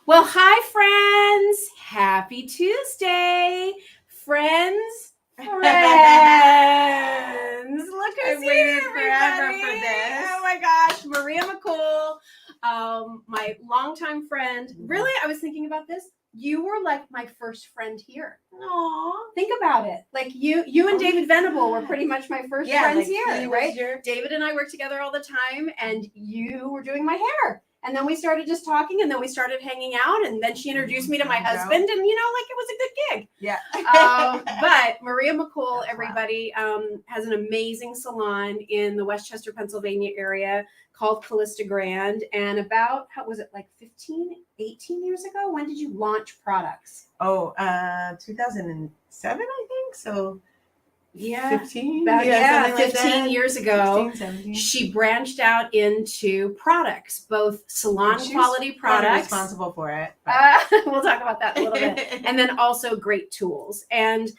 Well, hi, friends. Happy Tuesday. Friends, friends. Look who's I've here, waited everybody. forever for this. Oh my gosh, Maria McCool, my longtime friend. Really, I was thinking about this. You were like my first friend here. Aww. Think about it. Like you and David Venable were pretty much my first friends here, right? David and I worked together all the time, and you were doing my hair. And then we started just talking, and then we started hanging out, and then she introduced me to my husband, and like it was a good gig. Yeah. But Maria McCool, everybody, has an amazing salon in the Westchester, Pennsylvania area called Calista Grand. And about, how was it, like 15, 18 years ago? When did you launch products? 2007, I think. So Yeah, 15. about, Yeah, 15 years ago. 16, 17. She branched out into products, both salon quality products. Responsible for it. We'll talk about that in a little bit. And then also great tools. And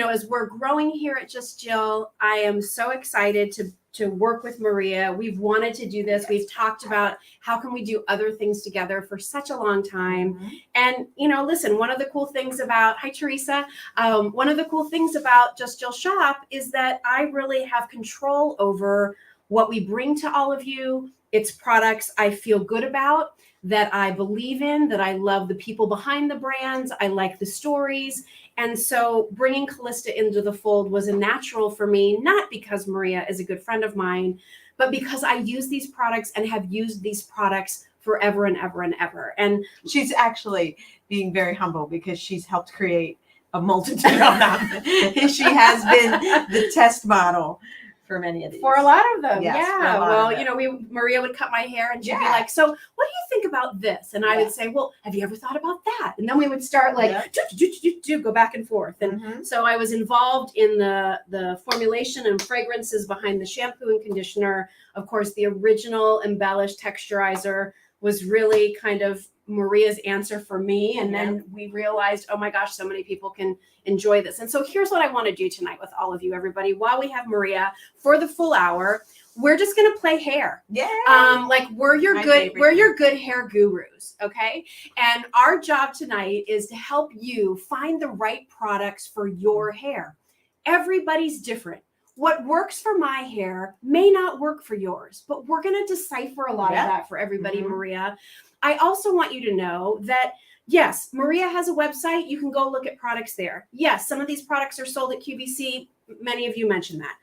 as we're growing here at Just Jill, I am so excited to work with Maria. We've wanted to do this. We've talked about how can we do other things together for such a long time. Mm-hmm. And, listen, one of the cool things about, hi, Teresa. One of the cool things about Just Jill Shop is that I really have control over what we bring to all of you. It's products I feel good about, that I believe in, that I love the people behind the brands. I like the stories. And so bringing Calista into the fold was a natural for me, not because Maria is a good friend of mine, but because I use these products and have used these products forever and ever and ever. And she's actually being very humble because she's helped create a multitude of them. She has been the test model for many of these. For a lot of them, yes, yeah. Well, Maria would cut my hair and she'd be like, so what do you think about this? And I would say, well, have you ever thought about that? And then we would start go back and forth. And so I was involved in the formulation and fragrances behind the shampoo and conditioner. Of course, the original Embellish texturizer was really kind of Maria's answer for me. And then we realized, oh my gosh, so many people can enjoy this. And so here's what I want to do tonight with all of you, everybody. While we have Maria for the full hour, we're just going to play hair. Yeah. Like we're your good hair gurus. Okay. And our job tonight is to help you find the right products for your hair. Everybody's different. What works for my hair may not work for yours, but we're going to decipher a lot of that for everybody, Maria. I also want you to know that, yes, Maria has a website. You can go look at products there. Yes, some of these products are sold at QVC. Many of you mentioned that.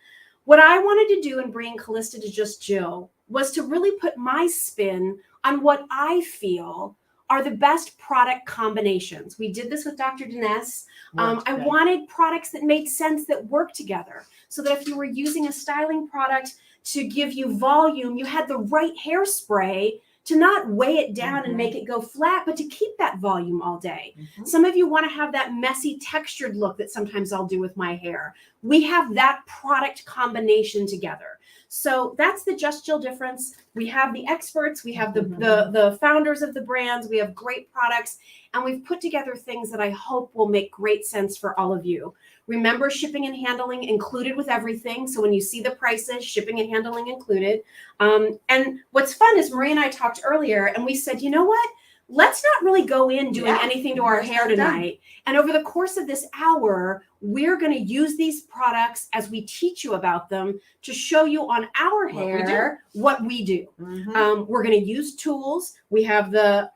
What I wanted to do in bringing Calista to Just Jill was to really put my spin on what I feel are the best product combinations. We did this with Dr. Diness. I wanted products that made sense, that work together, so that if you were using a styling product to give you volume, you had the right hairspray to not weigh it down and make it go flat, but to keep that volume all day. Some of you want to have that messy textured look that sometimes I'll do with my hair. We have that product combination together. So that's the Just Jill difference. We have the experts, we have the founders of the brands, we have great products, and we've put together things that I hope will make great sense for all of you. Remember, shipping and handling included with everything. So when you see the prices, shipping and handling included. And what's fun is Maria and I talked earlier and we said, you know what? Let's not really go in doing anything to our hair tonight. And over the course of this hour, we're going to use these products as we teach you about them to show you on our hair what we do. We're going to use tools. We have the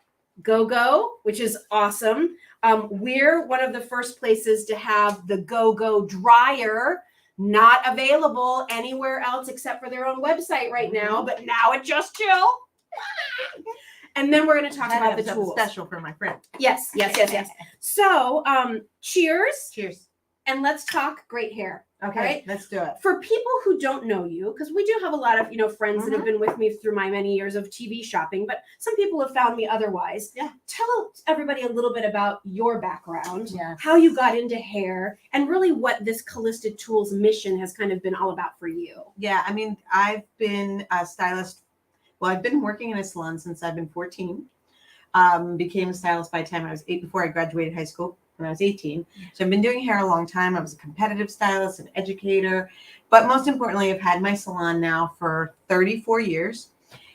Go-Go, which is awesome. We're one of the first places to have the Go-Go dryer, not available anywhere else except for their own website right now, but now at Just Jill. And then we're going to talk about the tools. Special for my friend. Yes. So, cheers. Cheers. And let's talk great hair. Okay, right? Let's do it. For people who don't know you, because we do have a lot of, friends that have been with me through my many years of TV shopping, but some people have found me otherwise. Yeah. Tell everybody a little bit about your background, how you got into hair, and really what this Calista Tools mission has kind of been all about for you. Yeah, I mean, I've been a stylist. Well, I've been working in a salon since I've been 14. Became a stylist by the time I was 8, before I graduated high school when I was 18. So I've been doing hair a long time. I was a competitive stylist, an educator, but most importantly, I've had my salon now for 34 years.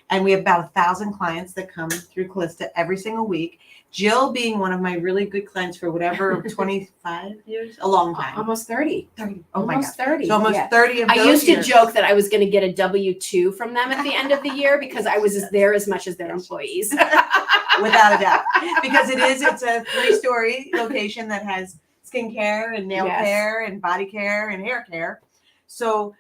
And we have about 1,000 clients that come through Calista every single week. Jill being one of my really good clients for whatever, 25 years, a long time. Almost 30. 30. Oh my God. 30. So almost 30 of those I used years. to joke that I was going to get a W-2 from them at the end of the year because I was there as much as their employees. Without a doubt. Because it's a 3-story location that has skincare and nail care and body care and hair care. So,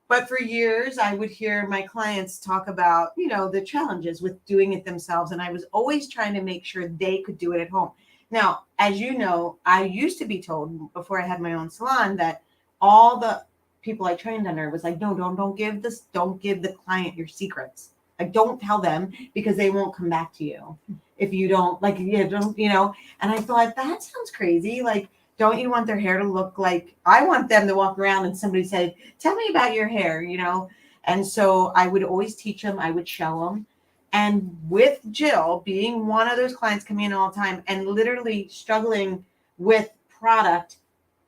but for years I would hear my clients talk about, the challenges with doing it themselves. And I was always trying to make sure they could do it at home. Now, as you know, I used to be told before I had my own salon that all the people I trained under was like, no, don't give the client your secrets. Like, don't tell them because they won't come back to you if you don't and I thought that sounds crazy. Like, don't you want their hair to look like, I want them to walk around and somebody said, tell me about your hair, And so I would always teach them, I would show them. And with Jill being one of those clients coming in all the time and literally struggling with product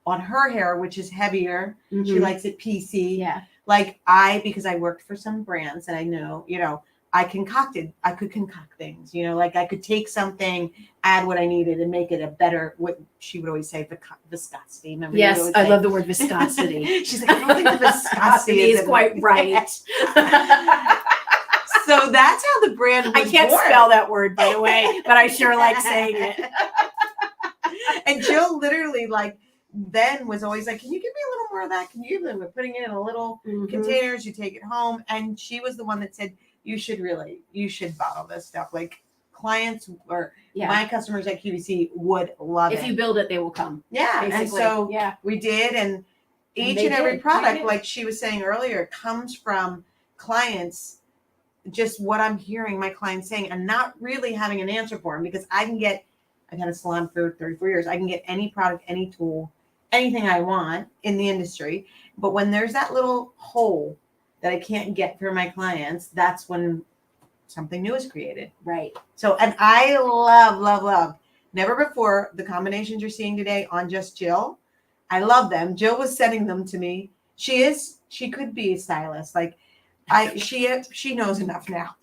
on her hair, which is heavier. Mm-hmm. She likes it PC. Yeah. Like because I worked for some brands and I know, I could concoct things, like I could take something, add what I needed and make it a better, what she would always say, viscosity. Remember? Yes, I love the word viscosity. She's like, I don't think the viscosity is quite right. So that's how the brand was I can't born. spell that word, by the way, but I sure like saying it. And Jill literally then was always like, can you give me a little more of that? Can you give me, we're putting it in a little containers, you take it home. And she was the one that said, you should bottle this stuff. Like clients or my customers at QVC would love it. If you build it, they will come. Yeah. Basically. And so we did. And each and every product, like she was saying earlier, comes from clients, just what I'm hearing my clients saying and not really having an answer for them because I've had a salon for 34 years. I can get any product, any tool, anything I want in the industry. But when there's that little hole that I can't get for my clients, that's when something new is created. Right. So, and I love, never before the combinations you're seeing today on Just Jill. I love them. Jill was sending them to me. She could be a stylist. Like she knows enough now.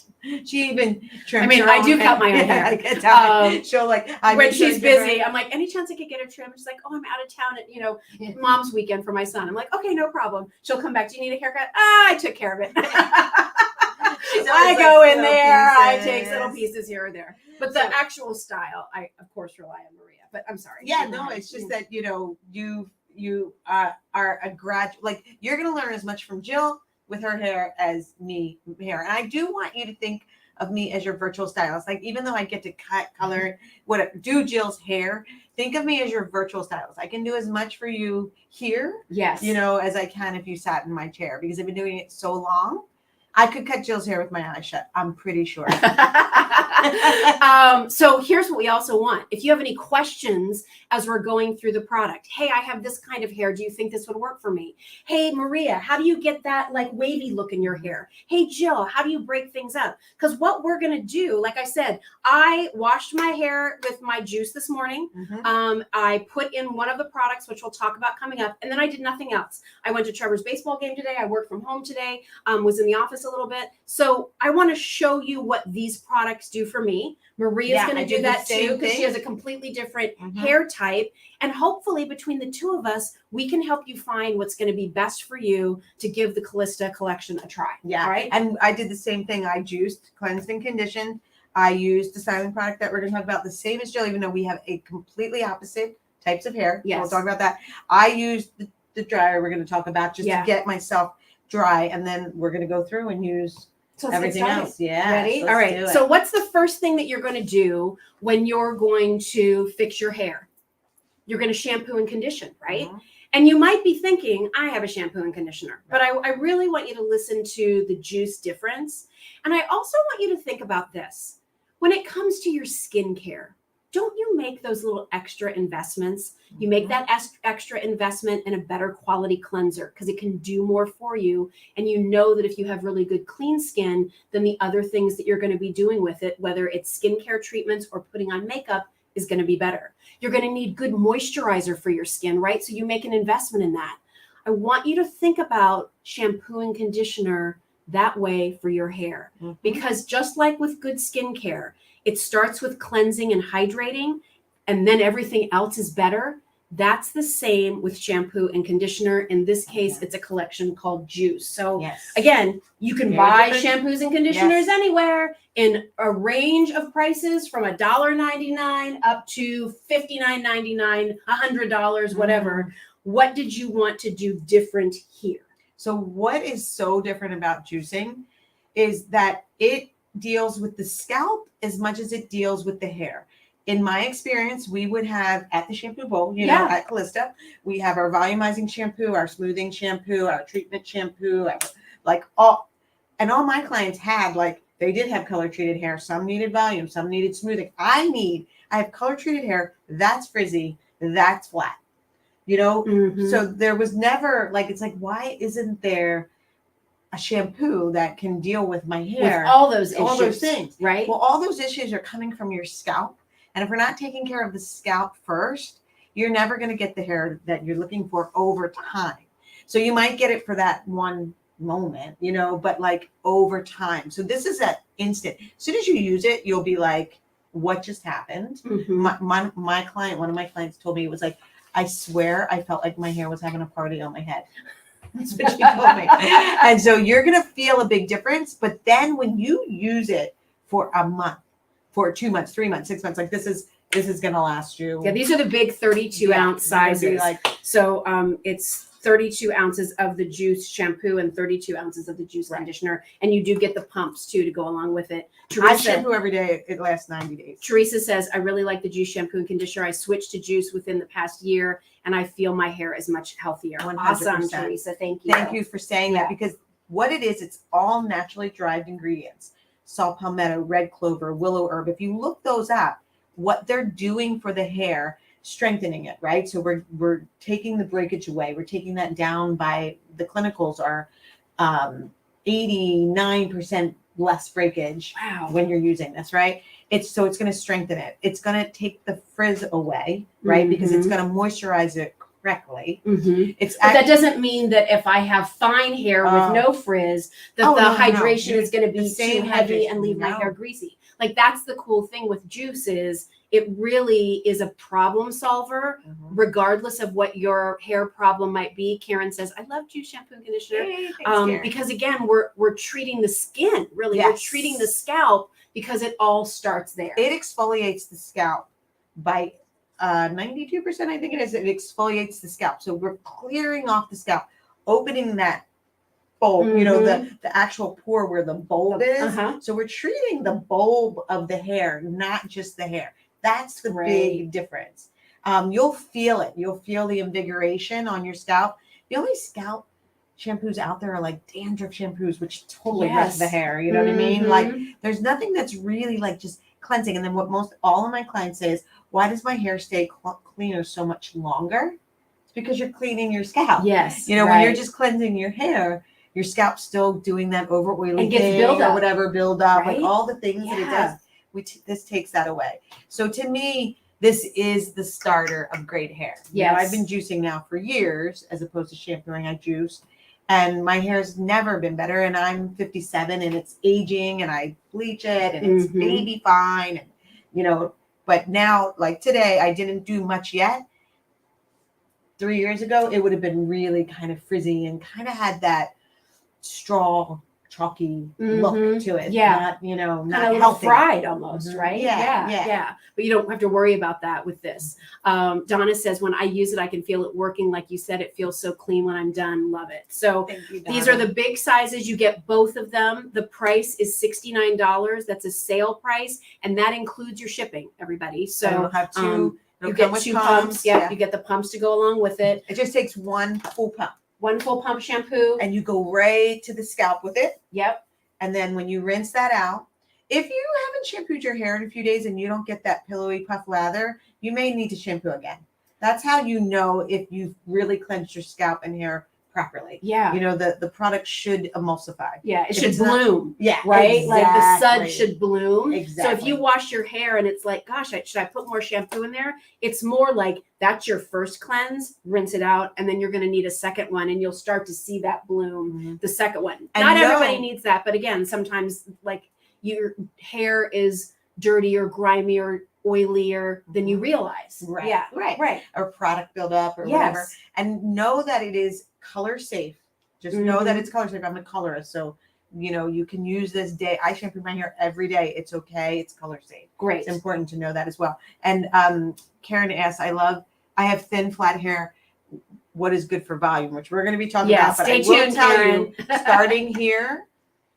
She even trims I do cut my own hair. I can tell. She'll when she's busy, I'm like, any chance I could get a trim? She's like, oh, I'm out of town at mom's weekend for my son. I'm like, okay, no problem. She'll come back. Do you need a haircut? I took care of it. I go in there. I take little pieces here or there. But the actual style, I of course rely on Maria. But I'm sorry. Yeah, no, it's just that you are a graduate. Like you're going to learn as much from Jill with her hair as me hair. And I do want you to think of me as your virtual stylist. Like, even though I get to cut, color, do Jill's hair, think of me as your virtual stylist. I can do as much for you here, as I can if you sat in my chair, because I've been doing it so long. I could cut Jill's hair with my eyes shut. I'm pretty sure. So here's what we also want. If you have any questions as we're going through the product, hey, I have this kind of hair. Do you think this would work for me? Hey, Maria, how do you get that wavy look in your hair? Hey, Jill, how do you break things up? Because what we're going to do, like I said, I washed my hair with my juice this morning. Mm-hmm. I put in one of the products, which we'll talk about coming up. And then I did nothing else. I went to Trevor's baseball game today. I worked from home today, was in the office a little bit. So I want to show you what these products do for me. Maria's going to do that too, because she has a completely different hair type. And hopefully between the two of us, we can help you find what's going to be best for you to give the Calista collection a try. Yeah. All right. And I did the same thing. I juiced, cleansed, and conditioned. I used the styling product that we're going to talk about, the same as Jill, even though we have a completely opposite types of hair. Yes. So we'll talk about that. I used the dryer we're going to talk about just to get myself dry. And then we're going to go through and use everything else. Yeah. Ready? All right. So what's the first thing that you're going to do when you're going to fix your hair? You're going to shampoo and condition, right? Mm-hmm. And you might be thinking, I have a shampoo and conditioner, but I really want you to listen to the juice difference. And I also want you to think about this. When it comes to your skincare, don't you make those little extra investments? You make that extra investment in a better quality cleanser because it can do more for you. And you know that if you have really good clean skin, then the other things that you're going to be doing with it, whether it's skincare treatments or putting on makeup, is going to be better. You're going to need good moisturizer for your skin, right? So you make an investment in that. I want you to think about shampoo and conditioner that way for your hair. Mhm. Because just like with good skincare, it starts with cleansing and hydrating, and then everything else is better. That's the same with shampoo and conditioner. In this case, Okay. it's a collection called Juice. So Yes. again, you can Very buy different. shampoos and conditioners Yes. anywhere in a range of prices from $1.99 up to $59.99, $100, whatever. What did you want to do different here? So what is so different about juicing is that it deals with the scalp as much as it deals with the hair. In my experience, we would have at the shampoo bowl, you know, at Calista, we have our volumizing shampoo, our smoothing shampoo, our treatment shampoo, all my clients had, like, they did have color treated hair. Some needed volume, some needed smoothing. I have color treated hair that's frizzy, that's flat. You know, so there was never it's like, why isn't there a shampoo that can deal with my hair? With all those things, right? Well, all those issues are coming from your scalp. And if we're not taking care of the scalp first, you're never going to get the hair that you're looking for over time. So you might get it for that one moment, you know, but like over time. So this is that instant. As soon as you use it, you'll be like, what just happened? My client, one of my clients told me, it was like, I swear I felt like my hair was having a party on my head. That's what she told me. And so you're going to feel a big difference. But then when you use it for a month, for 2 months, 3 months, 6 months, like this is going to last you. Yeah, these are the big 32 ounce sizes. So it's 32 ounces of the Juice shampoo and 32 ounces of the Juice conditioner. And you do get the pumps too to go along with it. I shampoo every day. It lasts 90 days. Teresa says, I really like the Juice shampoo and conditioner. I switched to Juice within the past year and I feel my hair is much healthier. 100%. Awesome, Teresa. Thank you. Thank you for saying that, because what it is, it's all naturally derived ingredients. Saw palmetto, red clover, willow herb. If you look those up, what they're doing for the hair, strengthening it, right? So we're taking the breakage away. We're taking that down by, the clinicals are 89% less breakage when you're using this, right? It's going to strengthen it. It's going to take the frizz away, right? Because it's going to moisturize it correctly. But that doesn't mean that if I have fine hair with no frizz, that the hydration is going to be too heavy and leave my hair greasy. Like, that's the cool thing with Juice is it really is a problem solver, regardless of what your hair problem might be. Karen says, I love Juice shampoo and conditioner. Hey, thanks, because again, we're treating the skin, really. We're treating the scalp because it all starts there. It exfoliates the scalp by 92%, I think it is. It exfoliates the scalp. So we're clearing off the scalp, opening that bulb, you know, the actual pore where the bulb is. So we're treating the bulb of the hair, not just the hair. That's the big difference. You'll feel it. You'll feel the invigoration on your scalp. The only scalp shampoos out there are like dandruff shampoos, which totally wreck the hair. You know what I mean? Like, there's nothing that's really like just cleansing. And then what all of my clients say is, why does my hair stay cleaner so much longer? It's because you're cleaning your scalp. Yes. You know, when you're just cleansing your hair, your scalp's still doing that over oily thing or whatever, build up, like all the things that it does. This takes that away. So to me, this is the starter of great hair. You know, I've been juicing now for years as opposed to shampooing. I juice, and my hair's never been better. And I'm 57 and it's aging, and I bleach it and it's baby fine. And, you know, but now, like today, I didn't do much yet. 3 years ago, it would have been really kind of frizzy and kind of had that straw, chalky look to it. Not, you know, not healthy. Fried almost, right? Yeah. But you don't have to worry about that with this. Donna says, when I use it, I can feel it working. Like you said, it feels so clean when I'm done. Love it. So these are the big sizes. You get both of them. The price is $69. That's a sale price. And that includes your shipping, everybody. So you'll have two. You get two pumps. You get the pumps to go along with it. It just takes one full pump. One full pump shampoo. And you go right to the scalp with it. Yep. And then when you rinse that out, if you haven't shampooed your hair in a few days and you don't get that pillowy puff lather, you may need to shampoo again. That's how you know if you've really cleansed your scalp and hair properly. Yeah. You know, the product should emulsify. Yeah, it If should it's not- bloom. Yeah, Right? Like the sun exactly. should bloom. So if Exactly. you wash your hair and it's like, gosh, should I put more shampoo in there? It's more like that's your first cleanse, rinse it out, and then you're going to need a second one, and you'll start to see that bloom the second one. And Not everybody needs that, but again, sometimes like your hair is dirty or grimy or oilier than you realize. Right. Yeah. Right. Or product buildup or whatever. And know that it is color safe. Just know that it's color safe. I'm a colorist, so you know you can use this day. I shampoo my hair every day. It's okay. It's color safe. Great. It's important to know that as well. And Karen asks, I have thin, flat hair. What is good for volume? Which we're going to be talking about. But Stay I will tuned, tell Karen. you, starting here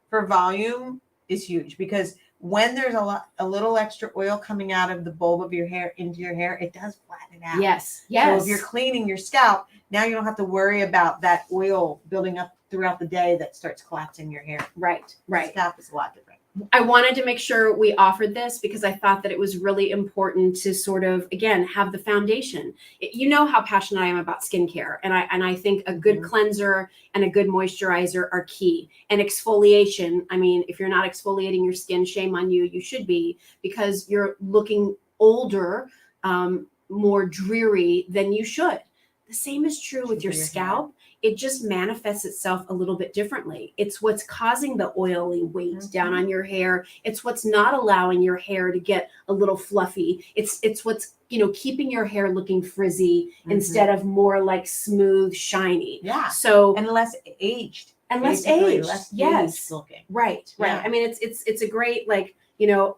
for volume is huge because when there's a little extra oil coming out of the bulb of your hair into your hair, it does flatten it out. Yes. So if you're cleaning your scalp, now you don't have to worry about that oil building up throughout the day that starts collapsing your hair. Right. Scalp is a lot different. I wanted to make sure we offered this because I thought that it was really important to sort of, again, have the foundation. You know how passionate I am about skincare. And I think a good cleanser and a good moisturizer are key. And exfoliation, I mean, if you're not exfoliating your skin, shame on you. You should be, because you're looking older, more dreary than you should. The same is true with your scalp. It just manifests itself a little bit differently. It's what's causing the oily weight down on your hair. It's what's not allowing your hair to get a little fluffy. It's what's, you know, keeping your hair looking frizzy instead of more like smooth, shiny. Yeah. So and less aged. And less aged. Yes. Aged looking. Right. Yeah. I mean, it's a great, like, you know,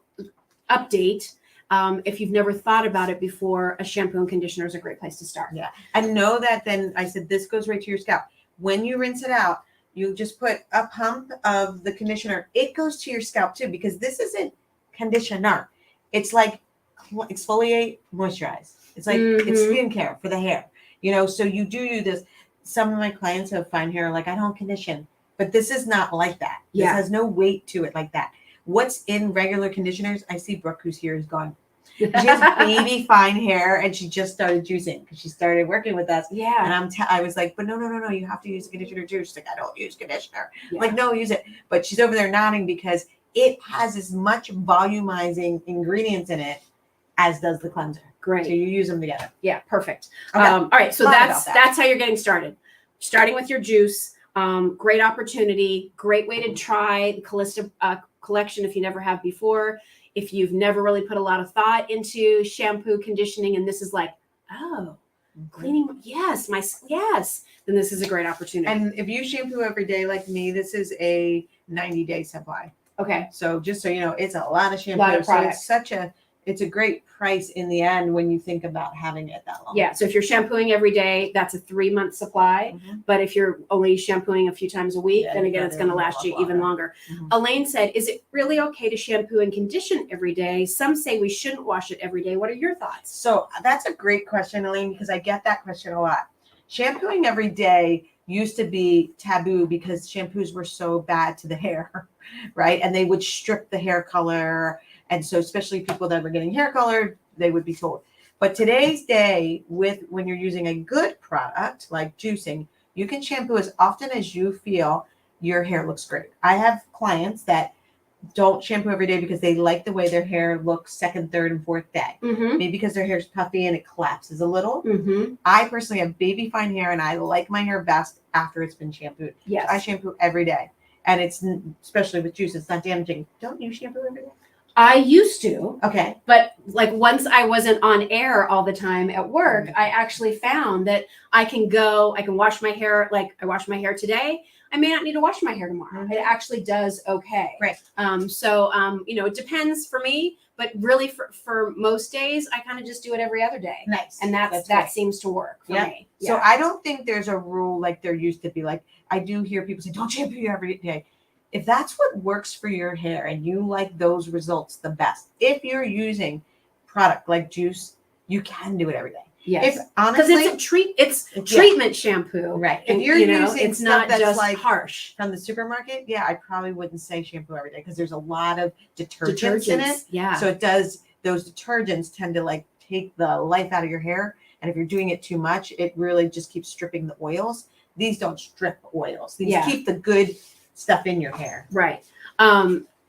update. If you've never thought about it before, a shampoo and conditioner is a great place to start. Yeah. And know that then I said this goes right to your scalp. When you rinse it out, you just put a pump of the conditioner. It goes to your scalp too, because this isn't conditioner. It's like exfoliate, moisturize. It's like it's skincare for the hair. You know, so you do this. Some of my clients have fine hair, like I don't condition, but this is not like that. This has no weight to it like that. What's in regular conditioners? I see Brooke, who's here, is gone. She has baby fine hair, and she just started juicing because she started working with us. Yeah. And I was like, but no, you have to use conditioner too. She's like, I don't use conditioner. I'm like, no, use it. But she's over there nodding because it has as much volumizing ingredients in it as does the cleanser. Great. So you use them together. Yeah, perfect. Okay. All right, so that's how you're getting started. Starting with your juice. Great opportunity. Great way to try the Calista collection if you never have before. If you've never really put a lot of thought into shampoo, conditioning, and this is like, cleaning, then this is a great opportunity. And if you shampoo every day like me, this is a 90-day supply. Okay. So just so you know, it's a lot of shampoo. A lot of product. So it's a great price in the end when you think about having it that long. Yeah. So if you're shampooing every day, that's a 3-month supply. But if you're only shampooing a few times a week, then again, it's going to last you even longer. Elaine said, is it really okay to shampoo and condition every day? Some say we shouldn't wash it every day. What are your thoughts? So that's a great question, Elaine, because I get that question a lot. Shampooing every day used to be taboo because shampoos were so bad to the hair, right? And they would strip the hair color. And so especially people that were getting hair colored, they would be told. But today's day, when you're using a good product like juicing, you can shampoo as often as you feel your hair looks great. I have clients that don't shampoo every day because they like the way their hair looks second, third, and fourth day. Maybe because their hair is puffy and it collapses a little. I personally have baby fine hair and I like my hair best after it's been shampooed. Yes. So I shampoo every day. And it's, especially with juice, it's not damaging. Don't you shampoo every day? I used to. Okay. But like once I wasn't on air all the time at work, I actually found that I can wash my hair. Like I wash my hair today. I may not need to wash my hair tomorrow. It actually does okay. Right. You know, it depends for me, but really for most days, I kind of just do it every other day. Nice. And that seems to work for me. Yeah. So I don't think there's a rule like there used to be. Like I do hear people say, don't shampoo every day. If that's what works for your hair and you like those results the best, if you're using product like juice, you can do it every day. Yes. If honestly, it's treatment shampoo. Right. And, if you're using it's not that's just like harsh from the supermarket, I probably wouldn't say shampoo every day because there's a lot of detergents in it. Yeah. So those detergents tend to like take the life out of your hair. And if you're doing it too much, it really just keeps stripping the oils. these don't strip oils. These keep the good stuff in your hair. Right.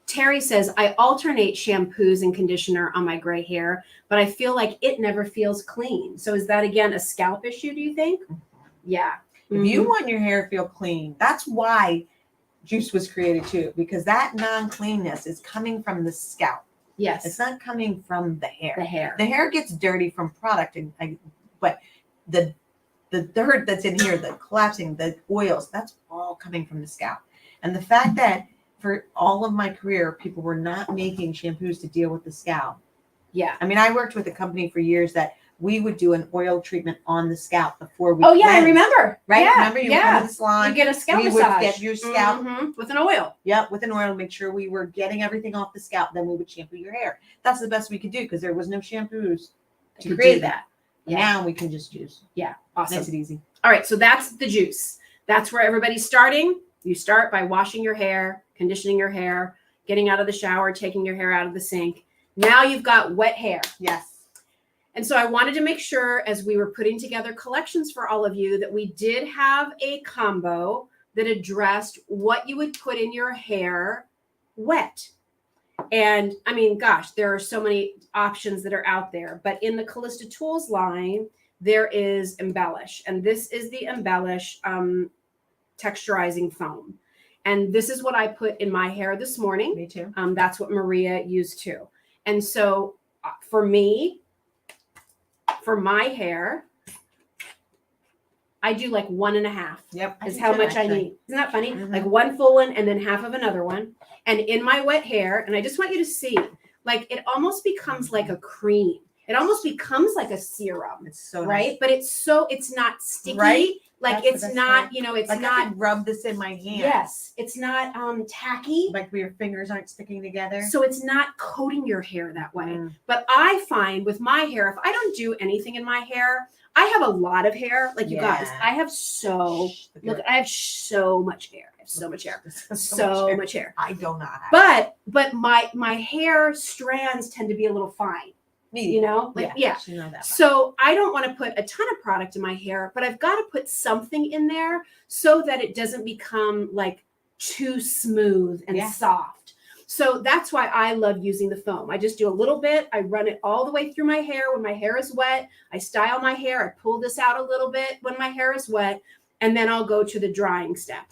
Terry says, I alternate shampoos and conditioner on my gray hair, but I feel like it never feels clean. So is that, again, a scalp issue, do you think? Yeah. If you want your hair to feel clean, that's why juice was created too, because that non-cleanness is coming from the scalp. Yes. It's not coming from the hair. The hair. The hair gets dirty from product, but the dirt that's in here, the collapsing, the oils, that's all coming from the scalp. And the fact that for all of my career, people were not making shampoos to deal with the scalp. Yeah. I mean, I worked with a company for years that we would do an oil treatment on the scalp before we cleanse. I remember. Right? Yeah. Remember you go to the salon. You get a scalp we massage. would get your scalp with an oil. Yep, with an oil, make sure we were getting everything off the scalp. Then we would shampoo your hair. That's the best we could do because there was no shampoos to create that. Yeah. Now we can just use. Yeah. Awesome. Makes it easy. All right. So that's the juice. That's where everybody's starting. You start by washing your hair, conditioning your hair, getting out of the shower, taking your hair out of the sink. Now you've got wet hair. Yes. And so I wanted to make sure as we were putting together collections for all of you that we did have a combo that addressed what you would put in your hair wet. And I mean, gosh, there are so many options that are out there. But in the Calista Tools line, there is Embellish. And this is the Embellish texturizing foam. And this is what I put in my hair this morning. Me too. That's what Maria used too. And so for me, for my hair, I do like 1.5. Yep. Is how much I need. Isn't that funny? Like one full one and then half of another one. And in my wet hair, and I just want you to see, like it almost becomes like a cream. It almost becomes like a serum. It's so right. Nice. But it's not sticky. Right? Like That's it's not, it's like not. I could rub this in my hand. Yes. It's not tacky. Like where your fingers aren't sticking together. So it's not coating your hair that way. But I find with my hair, if I don't do anything in my hair, I have a lot of hair. Like you guys, I have I have so much hair. I have so much hair. So much hair. I do not have. But my hair strands tend to be a little fine. You know, like yeah. You know that so I don't want to put a ton of product in my hair, but I've got to put something in there so that it doesn't become like too smooth and soft. So that's why I love using the foam. I just do a little bit. I run it all the way through my hair. When my hair is wet, I style my hair. I pull this out a little bit when my hair is wet, and then I'll go to the drying step.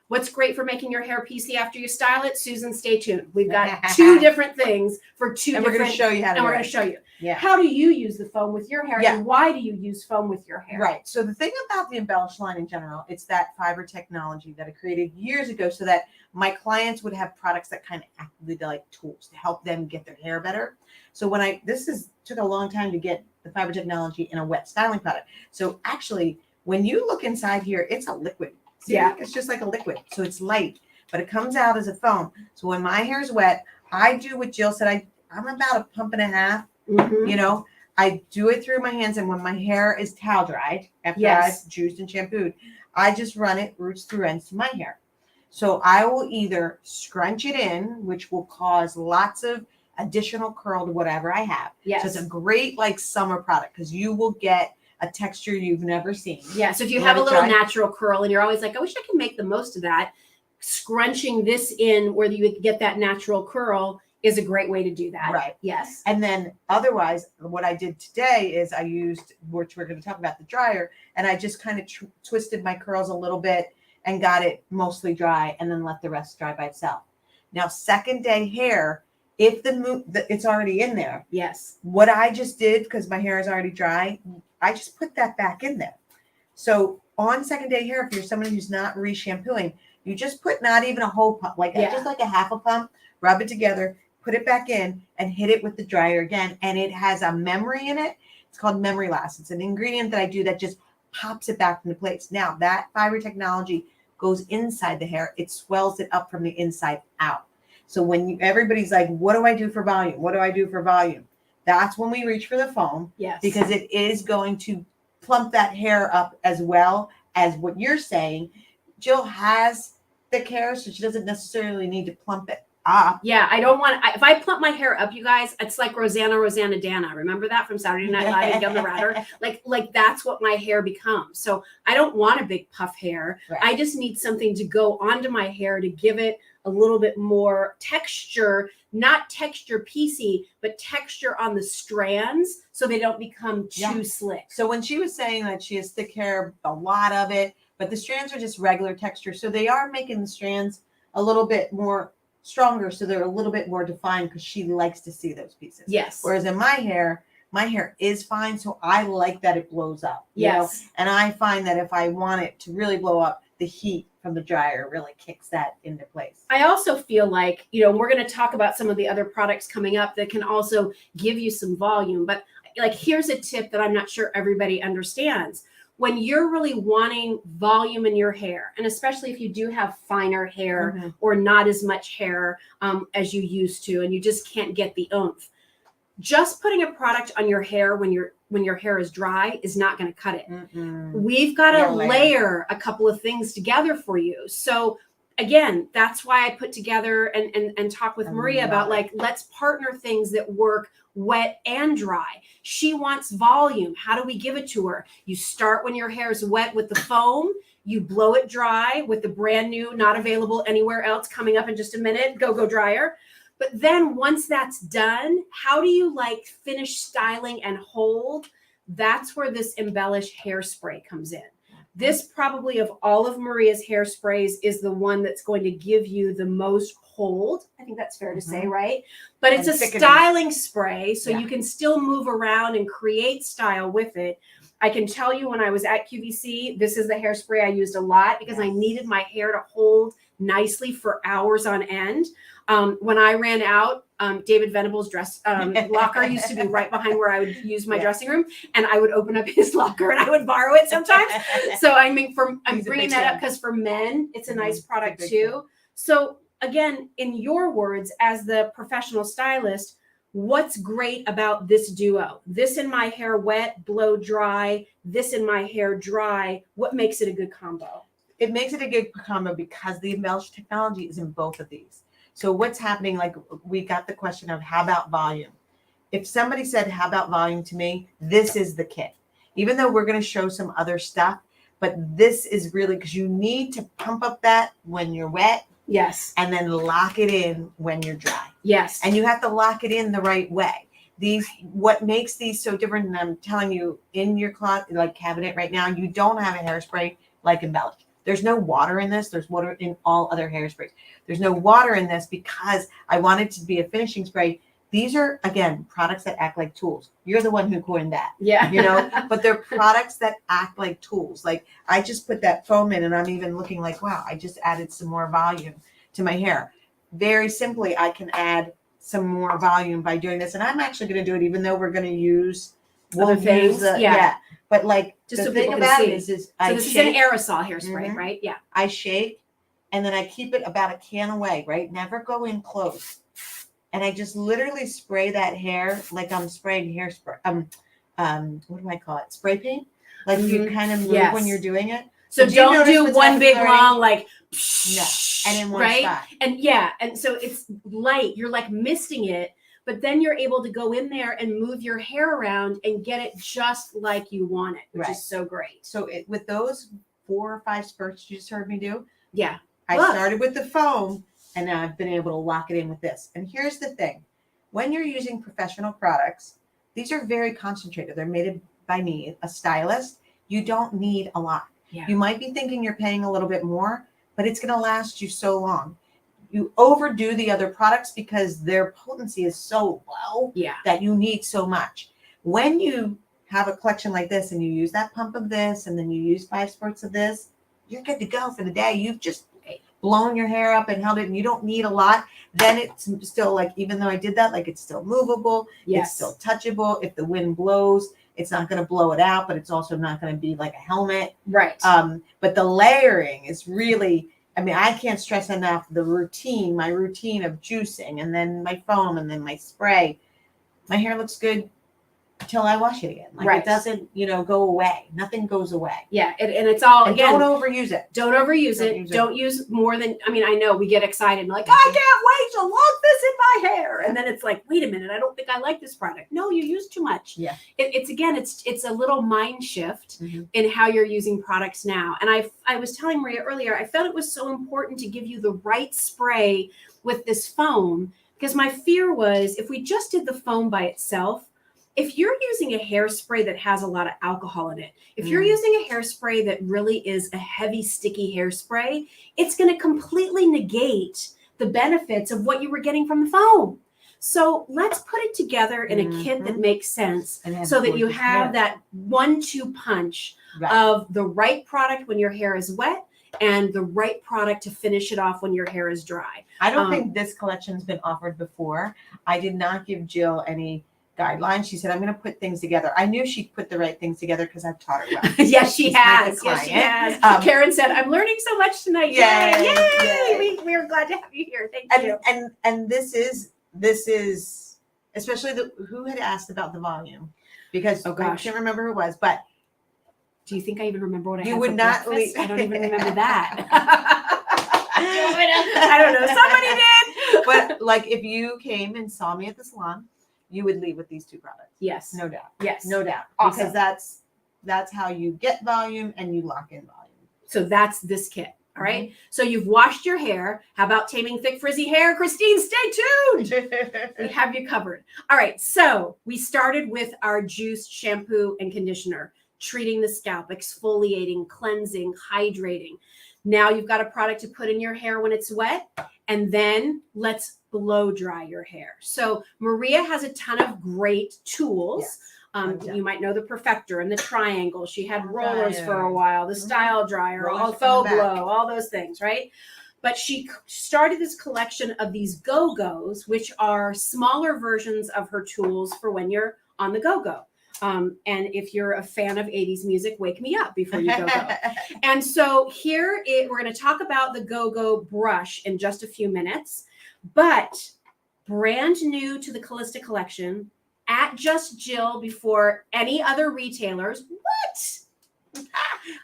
What's great for making your hair piecey after you style it? Susan, stay tuned. We've got 2 different things for 2 different. We're going to show you how to. And we're going to show you. Yeah. How do you use the foam with your hair? And why do you use foam with your hair? Right. So the thing about the Embellish line in general, it's that fiber technology that I created years ago so that my clients would have products that kind of actively like tools to help them get their hair better. So when took a long time to get the fiber technology in a wet styling product. So actually, when you look inside here, it's a liquid. See, it's just like a liquid. So it's light, but it comes out as a foam. So when my hair is wet, I do what Jill said. I'm about 1.5 pumps. I do it through my hands. And when my hair is towel dried, after I've juiced and shampooed, I just run it roots through ends to my hair. So I will either scrunch it in, which will cause lots of additional curl to whatever I have. Yes. So it's a great like summer product because you will get a texture you've never seen. Yeah. So if you have a little natural curl and you're always like, I wish I could make the most of that, scrunching this in where you get that natural curl is a great way to do that. Right. Yes. And then otherwise, what I did today is I used, which we're going to talk about, the dryer, and I just kind of twisted my curls a little bit and got it mostly dry and then let the rest dry by itself. Now, second day hair, if it's already in there. Yes. What I just did, because my hair is already dry, I just put that back in there. So on second day hair, if you're somebody who's not re-shampooing, you just put not even a whole pump, just like a half a pump, rub it together, put it back in and hit it with the dryer again. And it has a memory in it. It's called Memory Last. It's an ingredient that I do that just pops it back into place. Now that fiber technology goes inside the hair, it swells it up from the inside out. So when everybody's like, what do I do for volume? What do I do for volume? That's when we reach for the foam. Yes. Because it is going to plump that hair up as well as what you're saying. Jill has thick hair, so she doesn't necessarily need to plump it. up. Yeah, I don't want. If I plump my hair up, you guys, it's like Rosanna Dana. Remember that from Saturday Night Live and Young the Ratter? Like that's what my hair becomes. So I don't want a big puff hair. Right. I just need something to go onto my hair to give it a little bit more texture, not texture piecey, but texture on the strands so they don't become too slick. So when she was saying that she has thick hair, a lot of it, but the strands are just regular texture. So they are making the strands a little bit more stronger. So they're a little bit more defined because she likes to see those pieces. Yes. Whereas in my hair is fine. So I like that it blows up. Yes. You know? And I find that if I want it to really blow up, the heat from the dryer really kicks that into place. I also feel like, we're going to talk about some of the other products coming up that can also give you some volume. But like, here's a tip that I'm not sure everybody understands. When you're really wanting volume in your hair, and especially if you do have finer hair or not as much hair as you used to, and you just can't get the oomph, just putting a product on your hair when your hair is dry is not going to cut it. We've got to layer a couple of things together for you. So again, that's why I put together and talk with Maria about let's partner things that work wet and dry. She wants volume. How do we give it to her? You start when your hair is wet with the foam. You blow it dry with the brand new, not available anywhere else, coming up in just a minute, Go Dryer. But then once that's done, how do you finish styling and hold? That's where this Embellish hairspray comes in. This probably of all of Maria's hairsprays is the one that's going to give you the most hold. I think that's fair to say, right? But it's a styling spray, so you can still move around and create style with it. I can tell you when I was at QVC, this is the hairspray I used a lot because I needed my hair to hold nicely for hours on end. When I ran out, David Venable's dress locker used to be right behind where I would use my dressing room, and I would open up his locker and I would borrow it sometimes. So I mean, I'm bringing that up because for men, it's a nice product too. So again, in your words, as the professional stylist, what's great about this duo? This in my hair wet, blow dry, this in my hair dry. What makes it a good combo? It makes it a good combo because the Embellish technology is in both of these. So what's happening, we got the question of how about volume? If somebody said, how about volume to me, this is the kit. Even though we're going to show some other stuff, but this is really because you need to pump up that when you're wet. Yes. And then lock it in when you're dry. Yes. And you have to lock it in the right way. What makes these so different, and I'm telling you, in your closet, cabinet right now, you don't have a hairspray like Embellish. There's no water in this. There's water in all other hairsprays. There's no water in this because I want it to be a finishing spray. These are, again, products that act like tools. You're the one who coined that. Yeah. But they're products that act like tools. I just put that foam in and I'm even looking wow, I just added some more volume to my hair. Very simply, I can add some more volume by doing this. And I'm actually going to do it even though we're going to use other things. But just the so thing about it is so I this shake, is an aerosol hairspray, right? Yeah. I shake and then I keep it about a can away, right? Never go in close. And I just literally spray that hair like I'm spraying hairspray. What do I call it? Spray paint? You kind of move when you're doing it. So don't do one big long no, and in one spot. And so it's light. You're misting it, but then you're able to go in there and move your hair around and get it just like you want it, which is so great. So with those 4 or 5 spurts you just heard me do, I Look. started with the foam and now I've been able to lock it in with this. And here's the thing. When you're using professional products, these are very concentrated. They're made by me, a stylist. You don't need a lot. Yeah. You might be thinking you're paying a little bit more, but it's going to last you so long. You overdo the other products because their potency is so low that you need so much. When you have a collection like this and you use that pump of this and then you use 5 spurts of this, you're good to go for the day. You've just blown your hair up and held it and you don't need a lot. Then it's still even though I did that, it's still movable. It's still touchable. If the wind blows, it's not going to blow it out, but it's also not going to be like a helmet. Right. But the layering is really, I can't stress enough my routine of juicing and then my foam and then my spray. My hair looks good till I wash it again. Like Right. it doesn't, go away. Nothing goes away. Yeah, and it's all, And again, don't overuse it. don't overuse Don't it. use it. Don't use more than, I know we get excited like, I can't wait to lock this in my hair. And then it's like, wait a minute, I don't think I like this product. No, you use too much. Yeah. It's a little mind shift in how you're using products now. And I was telling Maria earlier, I felt it was so important to give you the right spray with this foam, because my fear was if we just did the foam by itself, if you're using a hairspray that has a lot of alcohol in it, if you're using a hairspray that really is a heavy, sticky hairspray, it's going to completely negate the benefits of what you were getting from the foam. So let's put it together in a kit that makes sense so that you have that 1-2 punch of the right product when your hair is wet and the right product to finish it off when your hair is dry. I don't think this collection's been offered before. I did not give Jill any guidelines. She said, I'm going to put things together. I knew she'd put the right things together because I've taught her well. Yes, she She's has. my Yes, she client. has. Karen said, I'm learning so much tonight. Yay. Yay. We're glad to have you here. Thank you. And this is especially who had asked about the volume, because I can't remember who it was, but do you think I even remember what I you had would for not breakfast? leave. I don't even remember that. I don't know. Somebody did. But like if you came and saw me at the salon, you would leave with these 2 products. Yes. No doubt. Yes. No doubt. Awesome. Because that's how you get volume and you lock in volume. So that's this kit. All right. So you've washed your hair. How about taming thick frizzy hair? Christine, stay tuned. We have you covered. All right. So we started with our juiced shampoo and conditioner, treating the scalp, exfoliating, cleansing, hydrating. Now you've got a product to put in your hair when it's wet, and then let's blow dry your hair. So Maria has a ton of great tools. Yes. You might know the Perfector and the Triangle. She had rollers for a while, the Style Dryer, all faux blow, all those things, right? But she started this collection of these go-go's, which are smaller versions of her tools for when you're on the go-go. And if you're a fan of 80s music, wake me up before you go-go. And so we're going to talk about the go-go brush in just a few minutes, but brand new to the Calista collection, at Just Jill before any other retailers. What?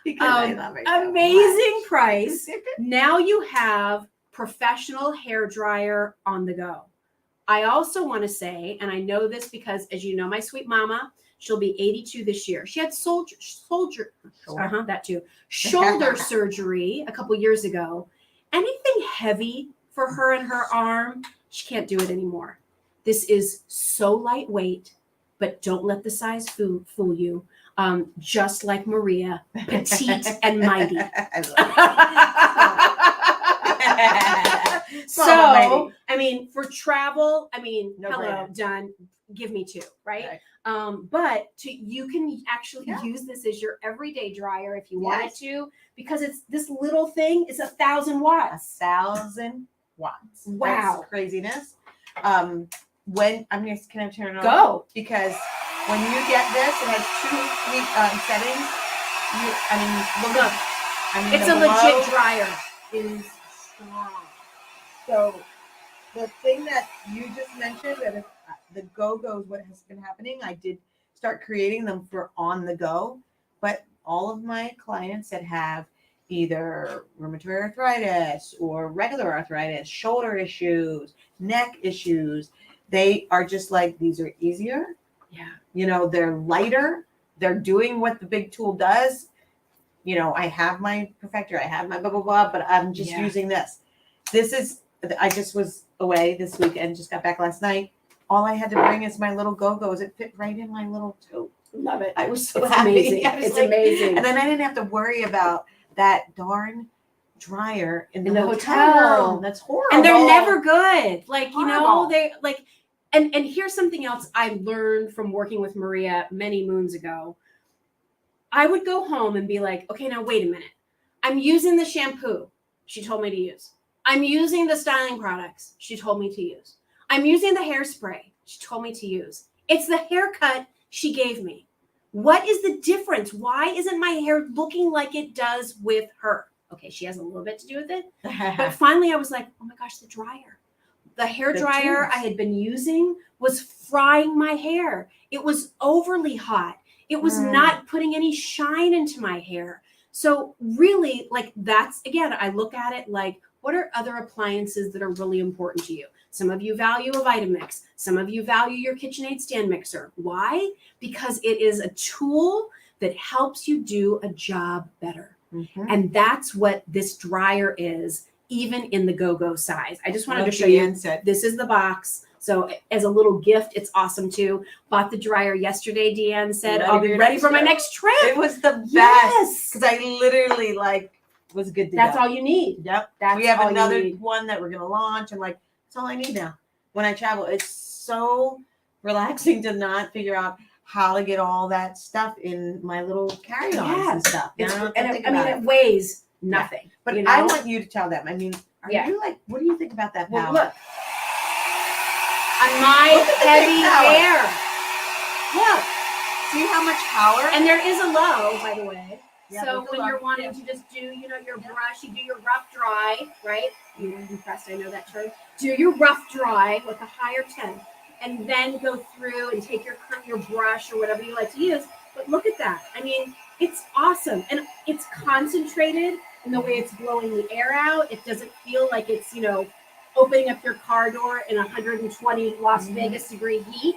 Because I love it so amazing much. Price. Now you have professional hair dryer on the go. I also want to say, and I know this because, as you know, my sweet mama, she'll be 82 this year. She had shoulder surgery a couple years ago. Anything heavy for her and her arm, she can't do it anymore. This is so lightweight, but don't let the size fool you. Just like Maria, petite and mighty. So, I mean, for travel, hello, done. Give me 2, right? But you can actually use this as your everyday dryer if you wanted to, because it's this little thing is 1,000 watts. 1,000 watts. Wow. That's craziness. Can I turn it on? Go. Because when you get this, it has 2 settings. It's a legit dryer. Is strong. So the thing that you just mentioned, that the go-go's, what has been happening, I did start creating them for on the go, but all of my clients that have either rheumatoid arthritis or regular arthritis, shoulder issues, neck issues, they are just like, these are easier. Yeah. They're lighter. They're doing what the big tool does. I have my Perfector, I have my blah, blah, blah, but I'm just using this. I just was away this weekend, just got back last night. All I had to bring is my little go-go's. It fit right in my little tube. Love it. I was so It's happy. amazing. It's amazing. And then I didn't have to worry about that darn dryer in the hotel room. That's horrible. And they're never good. Horrible. They like, and here's something else I learned from working with Maria many moons ago. I would go home and be like, okay, now wait a minute. I'm using the shampoo she told me to use. I'm using the styling products she told me to use. I'm using the hairspray she told me to use. It's the haircut she gave me. What is the difference? Why isn't my hair looking like it does with her? Okay, she has a little bit to do with it. But finally I was like, oh my gosh, the dryer. the hair The dryer tubes. I had been using was frying my hair. It was overly hot. It was not putting any shine into my hair. So really, like, that's, again, I look at it like, what are other appliances that are really important to you? Some of you value a Vitamix. Some of you value your KitchenAid stand mixer. Why? Because it is a tool that helps you do a job better. And that's what this dryer is, even in the go-go size. I just wanted to show you. This is the box. So as a little gift, it's awesome too. Bought the dryer yesterday, Deanne said. I'll be ready for my next trip. It was the best. Because I literally was good to go. That's all you need. Yep. We have another one that we're going to launch. And that's all I need now. When I travel, it's so relaxing to not figure out how to get all that stuff in my little carry-ons and stuff. It weighs nothing. Yeah. But I want you to tell them. I mean, are you what do you think about that power? Well, look. On my heavy hair. Look. See how much power? And there is a low, by the way. Yeah, so when you're wanting to just do, your brush, you do your rough dry, right? You're impressed, I know that term. Do your rough dry with a higher temp, and then go through and take your brush or whatever you like to use. But look at that. I mean, it's awesome. And it's concentrated in the way it's blowing the air out. It doesn't feel like it's, opening up your car door in 120 Las Vegas degree heat,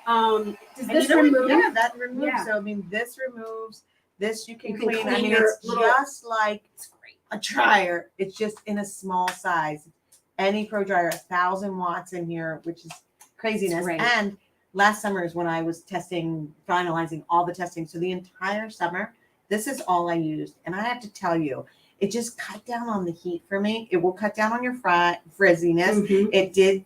Does this remove? Yeah, that removes. Yeah. So, I mean, this removes. This you can clean. I mean, it's just like a dryer. It's just in a small size. Any pro dryer, 1,000 watts in here, which is craziness. And last summer is when I was finalizing all the testing. So the entire summer, this is all I used. And I have to tell you, it just cut down on the heat for me. It will cut down on your frizziness. It did,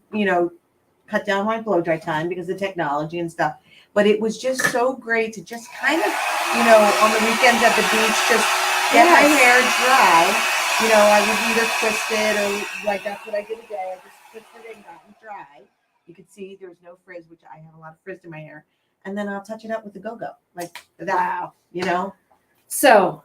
cut down my blow dry time because of technology and stuff. But it was just so great to just kind of, on the weekends at the beach, just get my hair dry. I would either twist it or that's what I did today. I just twisted it and got it dry. You could see there's no frizz, which I have a lot of frizz in my hair. And then I'll touch it up with the go-go. Like that. Wow. So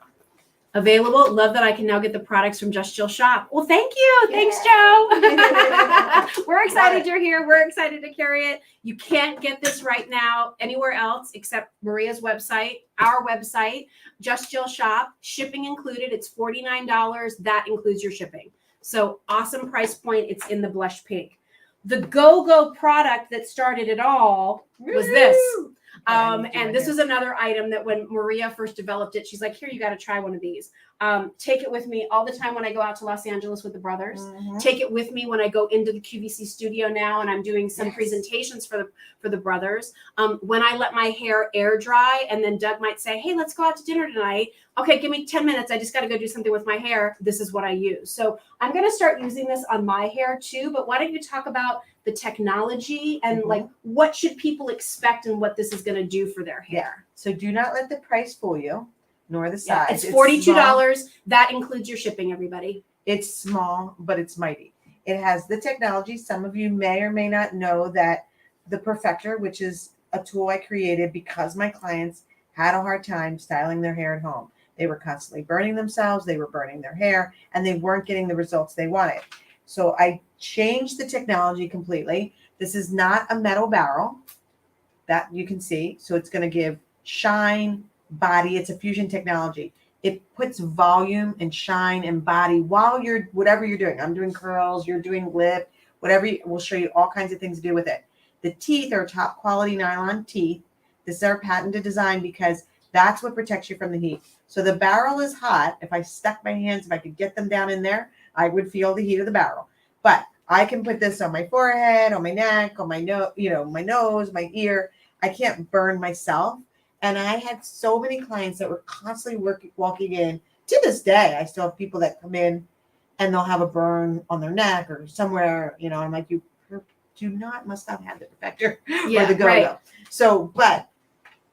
available. Love that I can now get the products from Just Jill Shop. Well, thank you. Yeah. Thanks, Joe. We're excited you're here. We're excited to carry it. You can't get this right now anywhere else except Maria's website, our website, Just Jill Shop. Shipping included. It's $49. That includes your shipping. So awesome price point. It's in the blush pink. The go-go product that started it all was this. And this was another item that when Maria first developed it, she's like, here, you got to try one of these. Take it with me all the time when I go out to Los Angeles with the brothers. Take it with me when I go into the QVC studio now and I'm doing some presentations for the brothers. When I let my hair air dry and then Doug might say, hey, let's go out to dinner tonight. Okay, give me 10 minutes. I just got to go do something with my hair. This is what I use. So I'm going to start using this on my hair too. But why don't you talk about the technology and what should people expect and what this is going to do for their hair? Yeah. So do not let the price fool you, nor the size. It's $42. That includes your shipping, everybody. It's small, but it's mighty. It has the technology. Some of you may or may not know that the Perfector, which is a tool I created because my clients had a hard time styling their hair at home. They were constantly burning themselves. They were burning their hair, and they weren't getting the results they wanted. So I changed the technology completely. This is not a metal barrel that you can see. So it's going to give shine, body. It's a fusion technology. It puts volume and shine and body while whatever you're doing. I'm doing curls, you're doing lip, whatever. We'll show you all kinds of things to do with it. The teeth are top quality nylon teeth. This is our patented design because that's what protects you from the heat. So the barrel is hot. If I stuck my hands, if I could get them down in there, I would feel the heat of the barrel. But I can put this on my forehead, on my neck, on my nose, my nose, my ear. I can't burn myself. And I had so many clients that were constantly walking in. To this day, I still have people that come in and they'll have a burn on their neck or somewhere, I'm like, you must not have the Perfector or the go-go. Right. So, but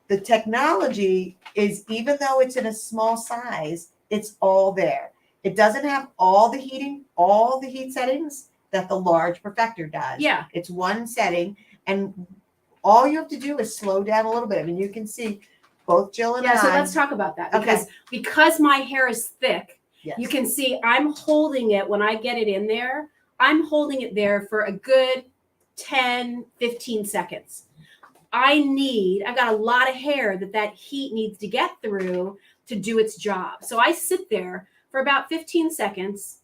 the technology is, even though it's in a small size, it's all there. It doesn't have all the heat settings that the large Perfector does. Yeah. It's one setting, and all you have to do is slow down a little bit. I mean, you can see both Jill and I. Yeah, so let's talk about that. Because my hair is thick, you can see I'm holding it when I get it in there. I'm holding it there for a good 10, 15 seconds. I've got a lot of hair that heat needs to get through to do its job. So I sit there for about 15 seconds.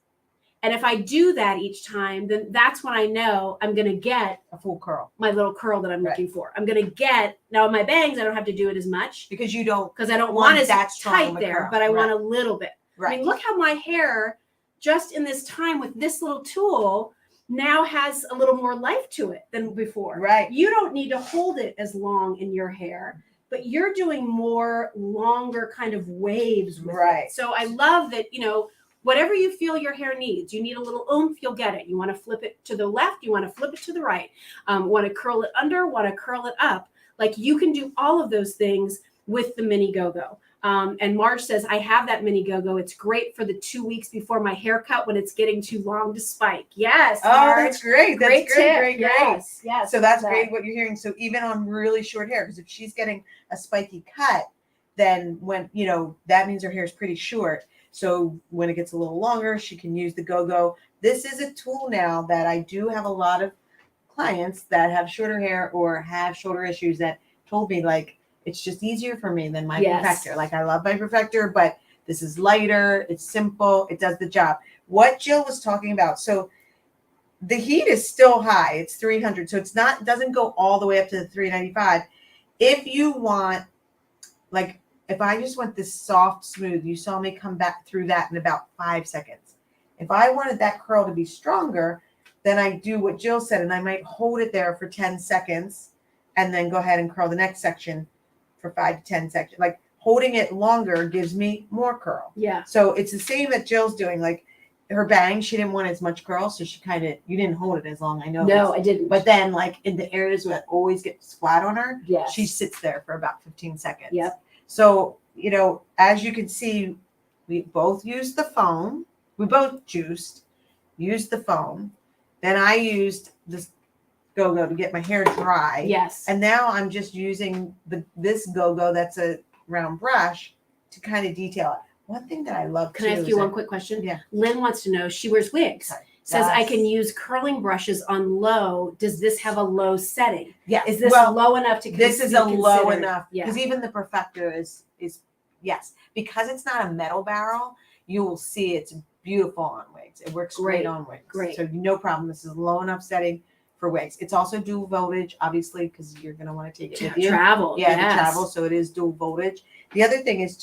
And if I do that each time, then that's when I know I'm going to get a full curl, my little curl that I'm looking for. I'm going to get, now my bangs, I don't have to do it as much. Because I don't want as that tight there, but I want a little bit. Right. I mean, look how my hair, just in this time with this little tool, now has a little more life to it than before. Right. You don't need to hold it as long in your hair, but you're doing more longer kind of waves with it. So I love that, whatever you feel your hair needs, you need a little oomph, you'll get it. You want to flip it to the left, you want to flip it to the right, want to curl it under, want to curl it up. Like you can do all of those things with the mini go-go. And Marge says, I have that mini go-go. It's great for the 2 weeks before my haircut when it's getting too long to spike. Yes. Oh, Marge. that's great. That's great. Great. Yes. So that's great what you're hearing. So even on really short hair, because if she's getting a spiky cut, then when, that means her hair is pretty short. So when it gets a little longer, she can use the go-go. This is a tool now that I do have a lot of clients that have shorter hair or have shoulder issues that told me like, it's just easier for me than my perfector. Like I love my perfector, but this is lighter. It's simple. It does the job. What Jill was talking about. So the heat is still high. It's 300. So it doesn't go all the way up to the 395. If you want, like, if I just want this soft, smooth, you saw me come back through that in about 5 seconds. If I wanted that curl to be stronger, then I do what Jill said, and I might hold it there for 10 seconds and then go ahead and curl the next section for 5 to 10 seconds. Like holding it longer gives me more curl. Yeah. So it's the same that Jill's doing. Like her bangs, she didn't want as much curl, so you didn't hold it as long. I know. No, I didn't. But then like in the areas where it always gets flat on her, she sits there for about 15 seconds. Yep. So, as you can see, we both used the foam. We both used the foam. Then I used this go-go to get my hair dry. Yes. And now I'm just using this go-go that's a round brush to kind of detail it. One thing that I love Can I ask you one quick question? Yeah. Lynn wants to know, she wears wigs. Sorry. Says I can use curling brushes on low. Does this have a low setting? Yeah. Is this low enough to This is a low enough. Yeah. Because even the perfector is yes. Because it's not a metal barrel, you will see it's beautiful on wigs. It works great on wigs. Great. So no problem. This is low enough setting for wigs. It's also dual voltage, obviously, because you're going to want to take it with you. Travel. Yeah, to travel. So it is dual voltage. The other thing is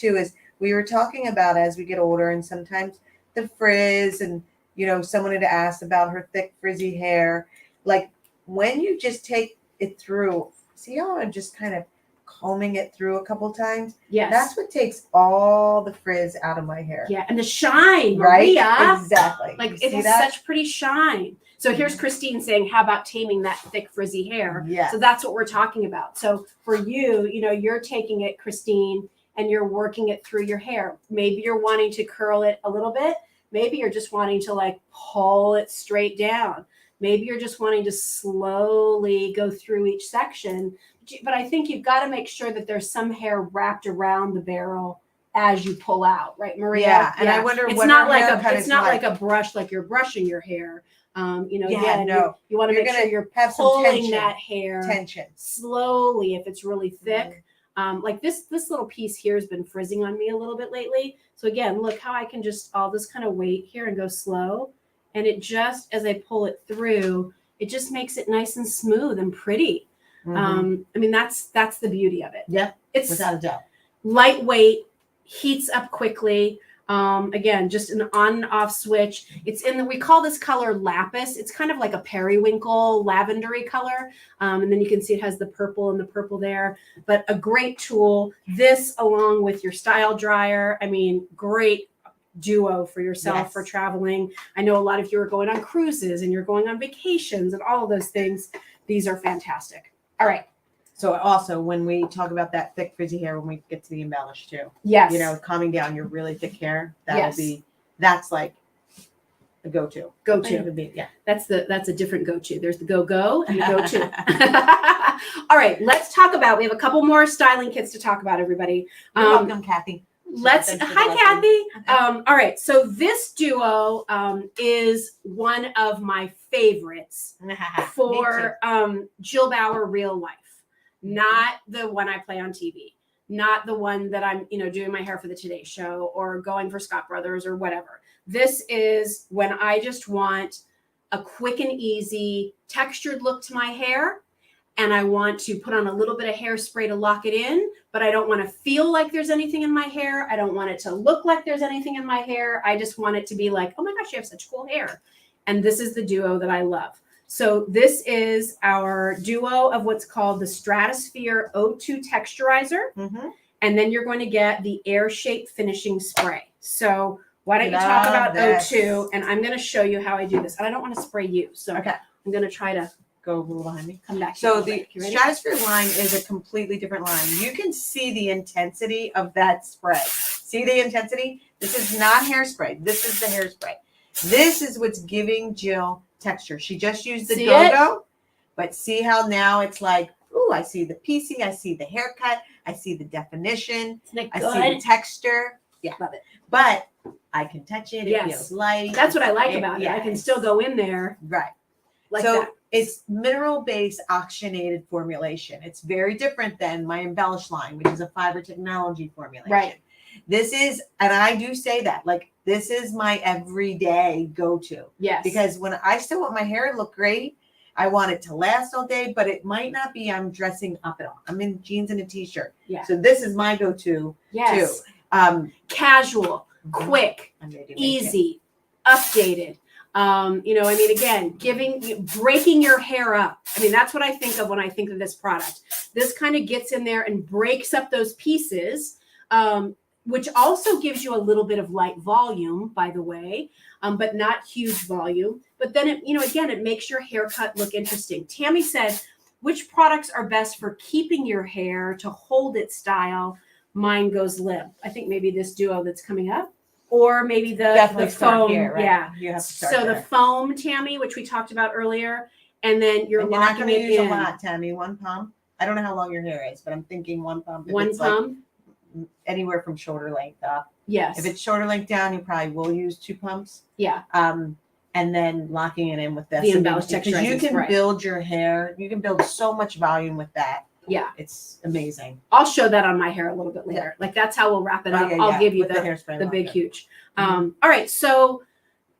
we were talking about as we get older and sometimes the frizz and, someone had asked about her thick frizzy hair. Like when you just take it through, see how I'm just kind of combing it through a couple times? Yes. That's what takes all the frizz out of my hair. Yeah. And the shine, right? Maria. Exactly. Like it has such pretty shine. So here's Christine saying, how about taming that thick frizzy hair? Yeah. So that's what we're talking about. So for you, you're taking it, Christine, and you're working it through your hair. Maybe you're wanting to curl it a little bit. Maybe you're just wanting to like pull it straight down. Maybe you're just wanting to slowly go through each section. But I think you've got to make sure that there's some hair wrapped around the barrel as you pull out, right, Maria? Yeah. And I wonder it's not like a brush like you're brushing your hair. You want to make sure you're pulling that hair slowly if it's really thick. Like this little piece here has been frizzing on me a little bit lately. So again, look how I can all this kind of wait here and go slow. And it just, as I pull it through, it just makes it nice and smooth and pretty. Mm-hmm. That's the beauty of it. Yeah, it's without a doubt. Lightweight, heats up quickly. Again, just an on and off switch. We call this color lapis. It's kind of like a periwinkle lavendery color. And then you can see it has the purple and the purple there, but a great tool. This along with your style dryer. Great duo for yourself for traveling. I know a lot of you are going on cruises and you're going on vacations and all of those things. These are fantastic. All right. So also when we talk about that thick frizzy hair, when we get to the embellish too, yes, calming down your really thick hair, that's like a go-to. Yeah. That's a different go-to. There's the go-go and the go-to. All right, let's talk about, we have a couple more styling kits to talk about, everybody. You're welcome, Kathy. Hi, Kathy. All right. So this duo is one of my favorites for Jill Bauer real life, not the one I play on TV, not the one that I'm, doing my hair for the Today Show or going for Scott Brothers or whatever. This is when I just want a quick and easy textured look to my hair. And I want to put on a little bit of hairspray to lock it in, but I don't want to feel like there's anything in my hair. I don't want it to look like there's anything in my hair. I just want it to be like, oh my gosh, you have such cool hair. And this is the duo that I love. So this is our duo of what's called the Stratosphere O2 Texturizer. Mm-hmm. And then you're going to get the Air Shape Finishing Spray. So why don't you talk about O2? And I'm going to show you how I do this. And I don't want to spray you. So I'm going to try to go a little behind me. Come back. So the Stratosphere line is a completely different line. You can see the intensity of that spray. See the intensity? This is not hairspray. This is the hairspray. This is what's giving Jill texture. She just used the go-go, but see how now it's like, ooh, I see the PC, I see the haircut, I see the definition, I see the texture. Yeah, love it. But I can touch it. It feels light. That's what I like about it. I can still go in there. Right. Like so that. It's mineral-based oxygenated formulation. It's very different than my Embellish line, which is a fiber technology formulation. Right. This is, and I do say that, like, this is my everyday go-to. Yes. Because when I still want my hair to look great, I want it to last all day, but it might not be I'm dressing up at all. I'm in jeans and a t-shirt. Yeah. So this is my go-to too. Casual, quick, easy, updated. Again, breaking your hair up. I mean, that's what I think of when I think of this product. This kind of gets in there and breaks up those pieces, which also gives you a little bit of light volume, by the way, but not huge volume. But then it makes your haircut look interesting. Tammy said, which products are best for keeping your hair to hold its style? Mine goes limp. I think maybe this duo that's coming up. Or maybe the foam. Here, right? Yeah. You have to start so there. The foam, Tammy, which we talked about earlier, and then you're locking it in. Use a lot, Tammy. One pump. I don't know how long your hair is, but I'm thinking one pump. One pump. Like anywhere from shoulder length up. Yes. If it's shoulder length down, you probably will use 2 pumps. Yeah. And then locking it in with this. The Embellish texturizing because you can build your hair. You can build so much volume with that. Yeah. It's amazing. I'll show that on my hair a little bit later. Like that's how we'll wrap it up. I'll give you the big huge. All right. So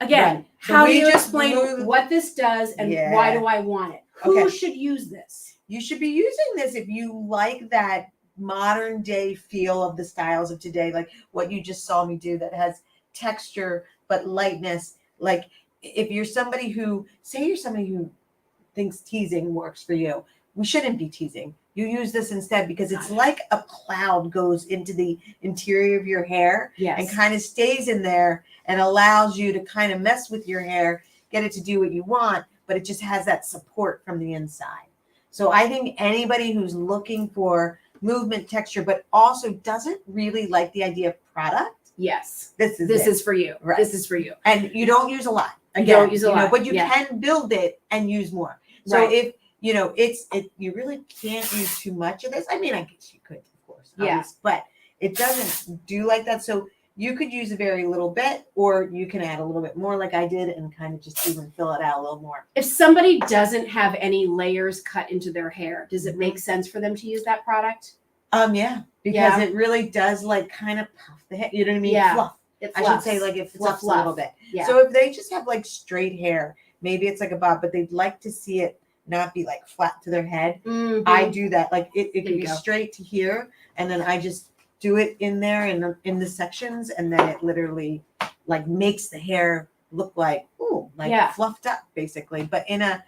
again, how do you explain what this does and why do I want it? Who should use this? You should be using this if you like that modern day feel of the styles of today, like what you just saw me do that has texture but lightness. Like if you're somebody who thinks teasing works for you, we shouldn't be teasing. You use this instead because it's like a cloud goes into the interior of your hair and kind of stays in there and allows you to kind of mess with your hair, get it to do what you want, but it just has that support from the inside. So I think anybody who's looking for movement, texture, but also doesn't really like the idea of product. Yes. This is for you. Right. This is for you. And you don't use a lot. Again, you don't use a lot. But you can build it and use more. So if you really can't use too much of this. I mean, I guess you could, of course. But it doesn't do like that. So you could use a very little bit, or you can add a little bit more like I did and kind of just even fill it out a little more. If somebody doesn't have any layers cut into their hair, does it make sense for them to use that product? Yeah, because it really does like kind of puff the hair. You know what I mean? Yeah. Fluff. I should say like it fluffs a little bit. Yeah. So if they just have like straight hair, maybe it's like a bob, but they'd like to see it not be like flat to their head. Mm-hmm. I do that. Like it can be straight to here. And then I just do it in there in the sections. And then it literally like makes the hair look like, fluffed up basically, but in a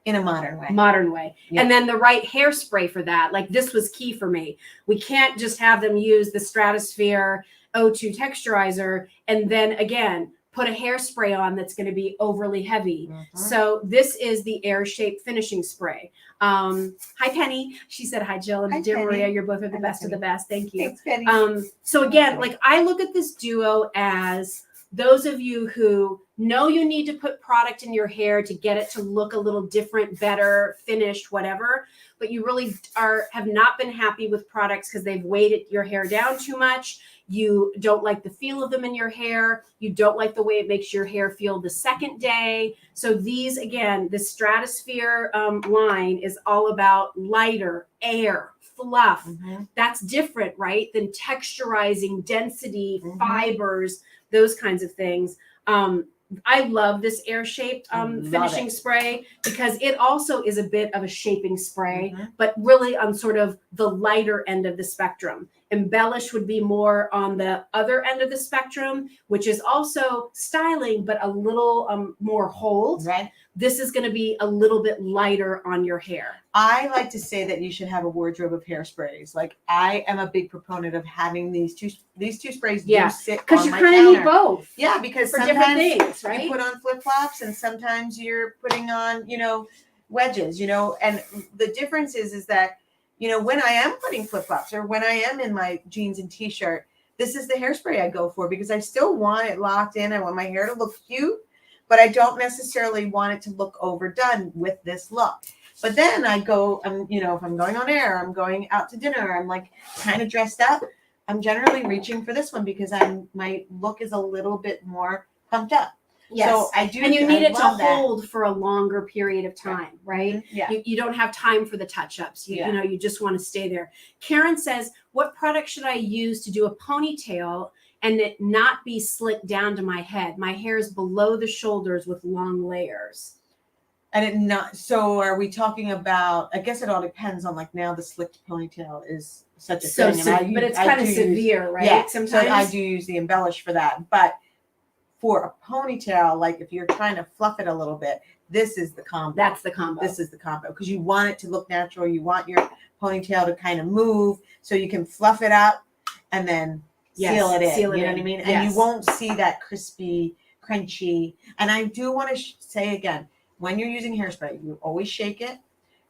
modern way. Yeah. And then the right hairspray for that. Like this was key for me. We can't just have them use the Stratosphere O2 texturizer and then again put a hairspray on that's going to be overly heavy. Mm-hmm. So this is the Air Shape Finishing Spray. Hi Penny. She said hi Jill and dear Maria. You're both are the best of the best. Thank you. Thanks, Penny. So again, like I look at this duo as those of you who know you need to put product in your hair to get it to look a little different, better, finished, whatever, but you really have not been happy with products because they've weighted your hair down too much. You don't like the feel of them in your hair. You don't like the way it makes your hair feel the second day. So these, again, the Stratosphere line is all about lighter, air, fluff. That's different, right? Than texturizing, density, fibers, those kinds of things. I love this air-shaped finishing spray because it also is a bit of a shaping spray, but really on sort of the lighter end of the spectrum. Embellish would be more on the other end of the spectrum, which is also styling, but a little more hold. Right. This is going to be a little bit lighter on your hair. I like to say that you should have a wardrobe of hairsprays. Like, I am a big proponent of having these two sprays. Yeah, sit because on you my kind of need counter. both. Yeah, because for different sometimes things, right? you put on flip flops, and sometimes you're putting on, wedges. And the difference is that, when I am putting flip flops or when I am in my jeans and t-shirt, this is the hairspray I go for because I still want it locked in. I want my hair to look cute, but I don't necessarily want it to look overdone with this look. But then I go, if I'm going on air, I'm going out to dinner, I'm like kind of dressed up, I'm generally reaching for this one because my look is a little bit more pumped up. Yes. So I do. And you need it to that. hold for a longer period of time, right? Yeah. You don't have time for the touch-ups. You just want to stay there. Karen says, what product should I use to do a ponytail and it not be slicked down to my head? My hair is below the shoulders with long layers. And it not, so are we talking about, I guess it all depends on, like, now the slicked ponytail is such a thing. But it's kind of severe, right? Yeah, Sometimes. So I do use the Embellish for that. But for a ponytail, like if you're trying to fluff it a little bit, this is the combo. That's the combo. This is the combo because you want it to look natural. You want your ponytail to kind of move so you can fluff it up and then seal it in. You know what I mean? And you won't see that crispy, crunchy. And I do want to say again, when you're using hairspray, you always shake it.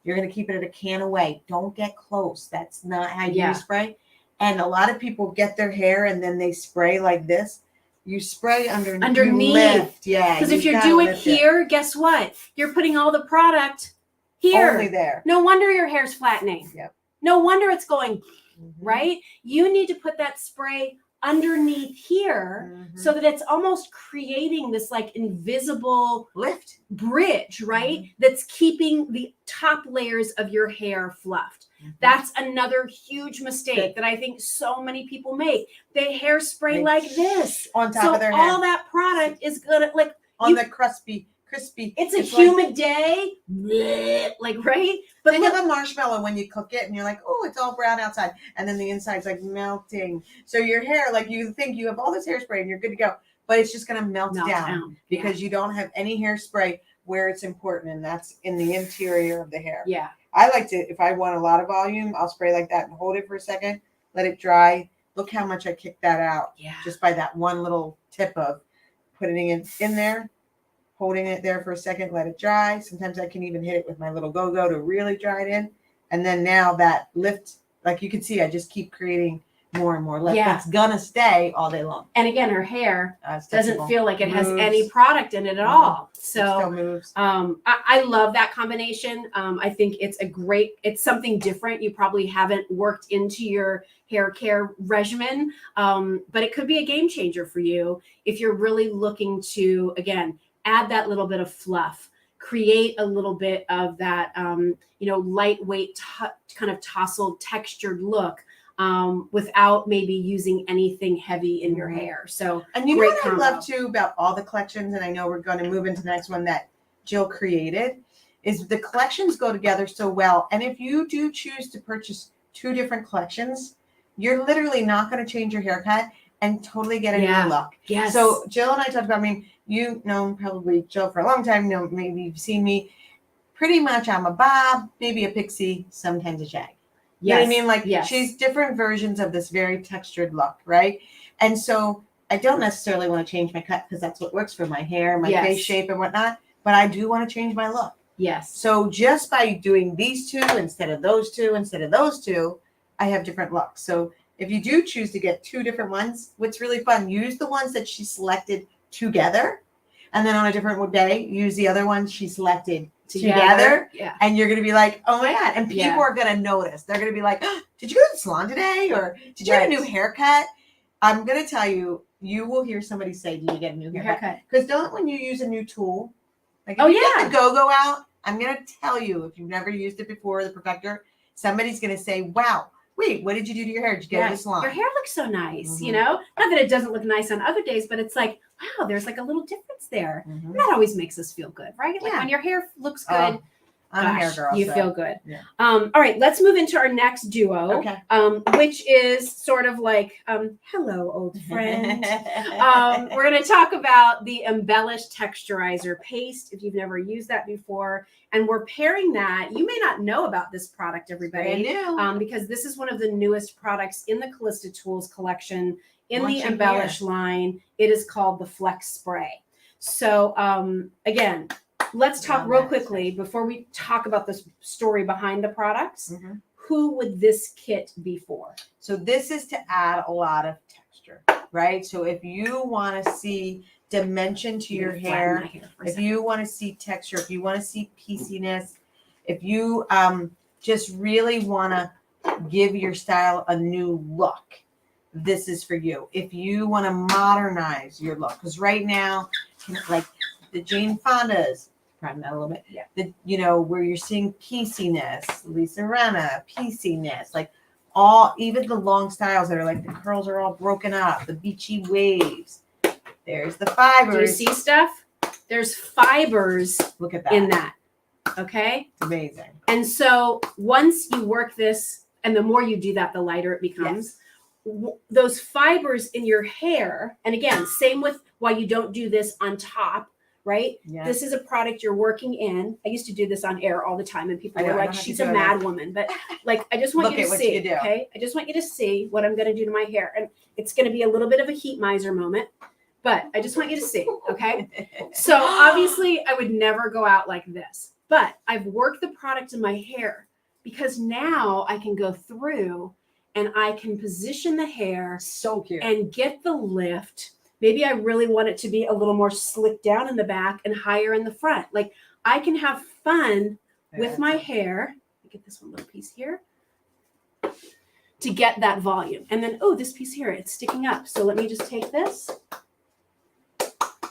You're going to keep it at a can away. Don't get close. That's not how you spray. And a lot of people get their hair and then they spray like this. You spray underneath. You lift. Yeah. Because if you do it here, guess what? You're putting all the product here. Only there. No wonder your hair's flattening. Yep. No wonder it's going, right? You need to put that spray underneath here so that it's almost creating this like invisible lift bridge, right? That's keeping the top layers of your hair fluffed. That's another huge mistake that I think so many people make. They hairspray like this on top of their head. All that product is gonna like on the crispy. It's a humid day, like, right? But think of a marshmallow when you cook it and you're like, oh, it's all brown outside. And then the inside's like melting. So your hair, like you think you have all this hairspray and you're good to go, but it's just going to melt down because you don't have any hairspray where it's important. And that's in the interior of the hair. Yeah. I like to, if I want a lot of volume, I'll spray like that and hold it for a second, let it dry. Look how much I kicked that out just by that one little tip of putting it in there. Holding it there for a second, let it dry. Sometimes I can even hit it with my little go-go to really dry it in. And then now that lift, like you can see, I just keep creating more and more lift. It's gonna stay all day long. And again, her hair doesn't feel like it has any product in it at all. So it still moves. I love that combination. I think it's something different. You probably haven't worked into your hair care regimen, but it could be a game changer for you if you're really looking to, again, add that little bit of fluff, create a little bit of that, lightweight, kind of tousled, textured look without maybe using anything heavy in your hair. So, and you know what I love too about all the collections, and I know we're going to move into the next one that Jill created, is the collections go together so well. And if you do choose to purchase two different collections, you're literally not going to change your haircut and totally get a new look. Yes. So Jill and I talked about, you know probably Jill for a long time, maybe you've seen me. Pretty much I'm a bob, maybe a pixie, sometimes a shag. You know what I mean? Like she's different versions of this very textured look, right? And so I don't necessarily want to change my cut because that's what works for my hair, my face shape and whatnot. But I do want to change my look. Yes. So just by doing these two instead of those two, I have different looks. So if you do choose to get 2 different ones, what's really fun, use the ones that she selected together. And then on a different day, use the other ones she selected together. Yeah. And you're going to be like, oh my God. And people Yeah. are going to notice. They're going to be like, oh, did you go to the salon today? Or did you get a new haircut? I'm going to tell you, you will hear somebody say, did you get a new haircut? Because when you use a new tool, like if you get the go-go out, I'm going to tell you, if you've never used it before, the perfector, somebody's going to say, wow, wait, what did you do to your hair? Did you go to the salon? Your hair looks so nice, you know? Not that it doesn't look nice on other days, but it's like, wow, there's like a little difference there. And that always makes us feel good, right? Like when your hair looks good, I'm a hair girl, you feel good. Yeah. All right, let's move into our next duo, which is sort of like, hello, old friend. We're going to talk about the Embellish Texturizer Paste, if you've never used that before. And we're pairing that. You may not know about this product, everybody, because this is one of the newest products in the Calista Tools collection in the Embellish line. It is called the Flex Spray. So again, let's talk real quickly before we talk about the story behind the products. Who would this kit be for? So this is to add a lot of texture, right? So if you want to see dimension to your hair, if you want to see texture, if you want to see pieciness, if you just really want to give your style a new look, this is for you. If you want to modernize your look, because right now, like the Jane Fondas, probably not a little bit, the, you know, where you're seeing pieciness, Lisa Rinna, pieciness, like even the long styles that are like the curls are all broken up, the beachy waves. There's the fibers. Do you see stuff? There's fibers. Look at that. In that. Okay? It's amazing. And so once you work this, and the more you do that, the lighter it becomes. Those fibers in your hair, and again, same with why you don't do this on top, right? This is a product you're working in. I used to do this on air all the time, and people were like, she's a mad woman. But like, I just want you to see, okay? I just want you to see what I'm going to do to my hair. And it's going to be a little bit of a heat miser moment, but I just want you to see, okay? So obviously, I would never go out like this, but I've worked the product in my hair because now I can go through and I can position the hair so cute and get the lift. Maybe I really want it to be a little more slick down in the back and higher in the front. Like I can have fun with my hair. Get this one little piece here to get that volume. And then, oh, this piece here, it's sticking up. So let me just take this.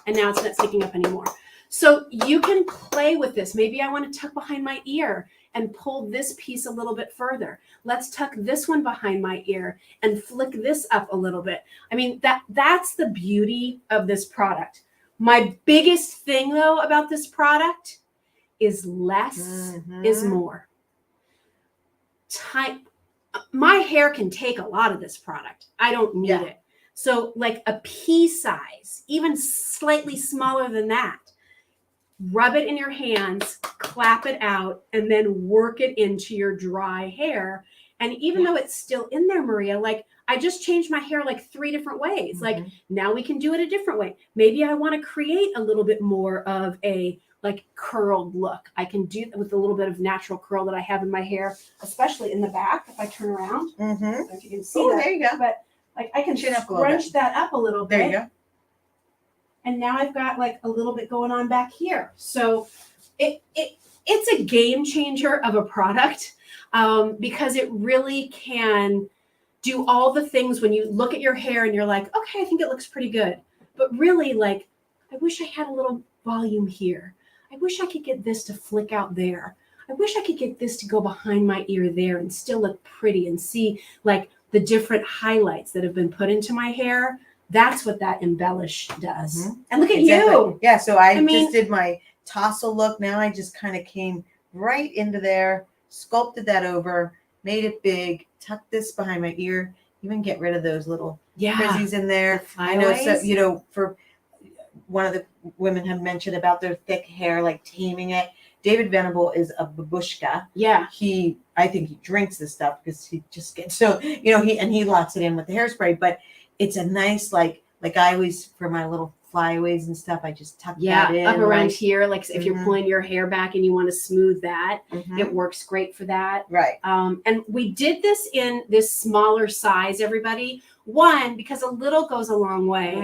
And now it's not sticking up anymore. So you can play with this. Maybe I want to tuck behind my ear and pull this piece a little bit further. Let's tuck this one behind my ear and flick this up a little bit. I mean, that's the beauty of this product. My biggest thing, though, about this product is less is more. My hair can take a lot of this product. I don't need it. So like a pea size, even slightly smaller than that, rub it in your hands, clap it out, and then work it into your dry hair. And even though it's still in there, Maria, like I just changed my hair like 3 different ways. Like now we can do it a different way. Maybe I want to create a little bit more of a like curled look. I can do that with a little bit of natural curl that I have in my hair, especially in the back. If I turn around, I don't know if you can see that. There you go. But like I can scrunch that up a little bit. There you go. And now I've got like a little bit going on back here. So it's a game changer of a product because it really can do all the things when you look at your hair and you're like, okay, I think it looks pretty good. But really like, I wish I had a little volume here. I wish I could get this to flick out there. I wish I could get this to go behind my ear there and still look pretty and see like the different highlights that have been put into my hair. That's what that Embellish does. And look at you. Yeah, so I just did my tassel look. Now I just kind of came right into there, sculpted that over, made it big, tucked this behind my ear, even get rid of those little frizzies in there. I know, so, you know, for one of the women had mentioned about their thick hair, like taming it. David Venable is a babushka. Yeah. I think he drinks this stuff because he just gets so, you know, he locks it in with the hairspray, but it's a nice, like I always, for my little flyaways and stuff, I just tuck that in. Up around like, here, like if you're pulling your hair back and you want to smooth that, it works great for that. Right. And we did this in this smaller size, everybody. One, because a little goes a long way.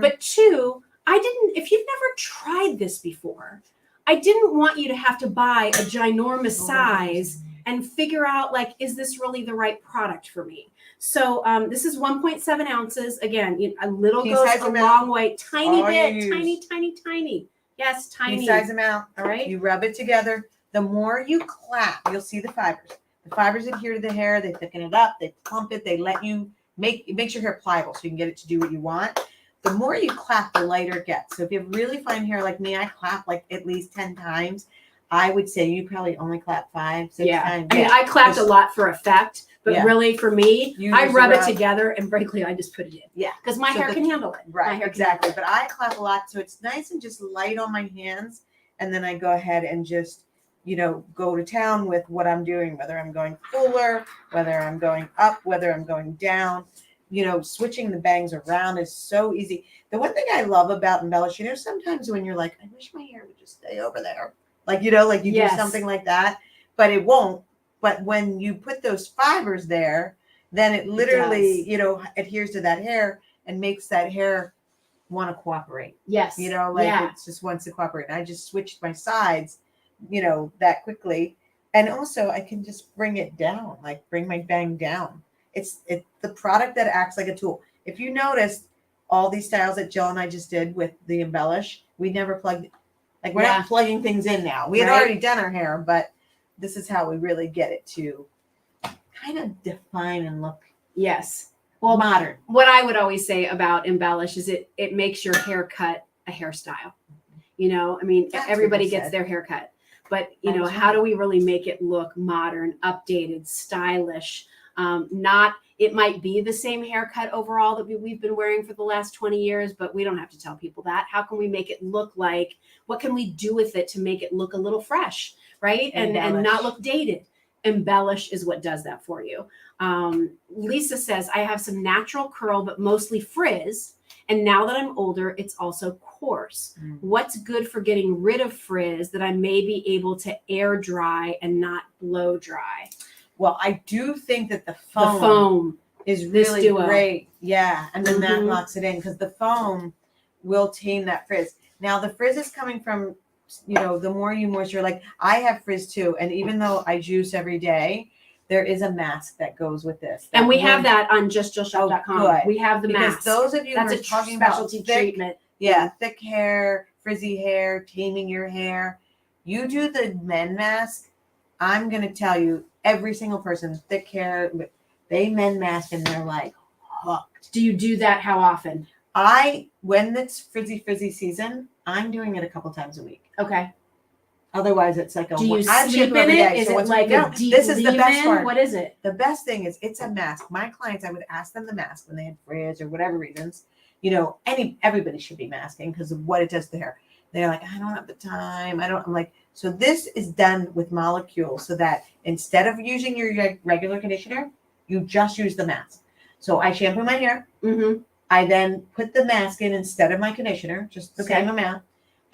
But two, if you've never tried this before, I didn't want you to have to buy a ginormous size and figure out, like, is this really the right product for me? So this is 1.7 ounces. Again, a little goes a long way. Tiny bit, tiny. Yes, tiny. Size amount. All right. You rub it together. The more you clap, you'll see the fibers. The fibers adhere to the hair. They thicken it up. They plump it. They let you it makes your hair pliable so you can get it to do what you want. The more you clap, the lighter it gets. So if you have really fine hair like me, I clap like at least 10 times. I would say you probably only clap 5, 6 times. I mean, I clapped a lot for effect, but really for me, I rub it together and frankly, I just put it in. Yeah. Because my hair can handle it. Right, exactly. But I clap a lot, so it's nice and just light on my hands. And then I go ahead and just, go to town with what I'm doing, whether I'm going fuller, whether I'm going up, whether I'm going down. Switching the bangs around is so easy. The one thing I love about Embellish, sometimes when you're like, I wish my hair would just stay over there. Like, you do something like that, but it won't. But when you put those fibers there, then it literally, adheres to that hair and makes that hair want to cooperate. Yes. It just wants to cooperate. And I just switched my sides, that quickly. And also I can just bring it down, like bring my bang down. It's the product that acts like a tool. If you noticed all these styles that Jill and I just did with the Embellish, we never plugged, like we're not plugging things in now. We had already done our hair, but this is how we really get it to kind of define and look. Yes. Well, modern. What I would always say about Embellish is it makes your haircut a hairstyle. I mean, everybody gets their haircut, but how do we really make it look modern, updated, stylish? It might be the same haircut overall that we've been wearing for the last 20 years, but we don't have to tell people that. How can we make it look like, what can we do with it to make it look a little fresh, right? And not look dated. Embellish is what does that for you. Lisa says, I have some natural curl, but mostly frizz. And now that I'm older, it's also coarse. What's good for getting rid of frizz that I may be able to air dry and not blow dry? Well, I do think that the foam is really great. Yeah. And then that locks it in because the foam will tame that frizz. Now the frizz is coming from, the more you moisture, like I have frizz too. And even though I juice every day, there is a mask that goes with this. And we have that on justjillshop.com. We have the mask. Because those of you who are talking about treatment. Yeah, thick hair, frizzy hair, taming your hair. You do the men mask. I'm going to tell you, every single person, thick hair, they men mask and they're like hooked. Do you do that? How often? When it's frizzy season, I'm doing it a couple times a week. Okay. Otherwise, it's like do you sleep in it? Is it like a deep this is the best part. What is it? The best thing is it's a mask. My clients, I would ask them the mask when they had frizz or whatever reasons. Everybody should be masking because of what it does to the hair. They're like, I don't have the time. I'm like, so this is done with molecules so that instead of using your regular conditioner, you just use the mask. So I shampoo my hair. I then put the mask in instead of my conditioner, just the same amount.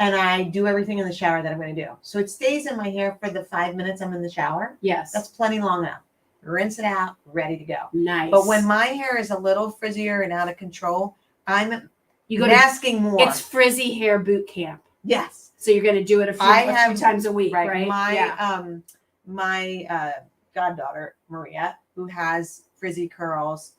And I do everything in the shower that I'm going to do. So it stays in my hair for the 5 minutes I'm in the shower. Yes. That's plenty long enough. Rinse it out, ready to go. Nice. But when my hair is a little frizzier and out of control, I'm masking more. It's frizzy hair boot camp. Yes. So you're going to do it a few times a week, right? My goddaughter, Maria, who has frizzy curls,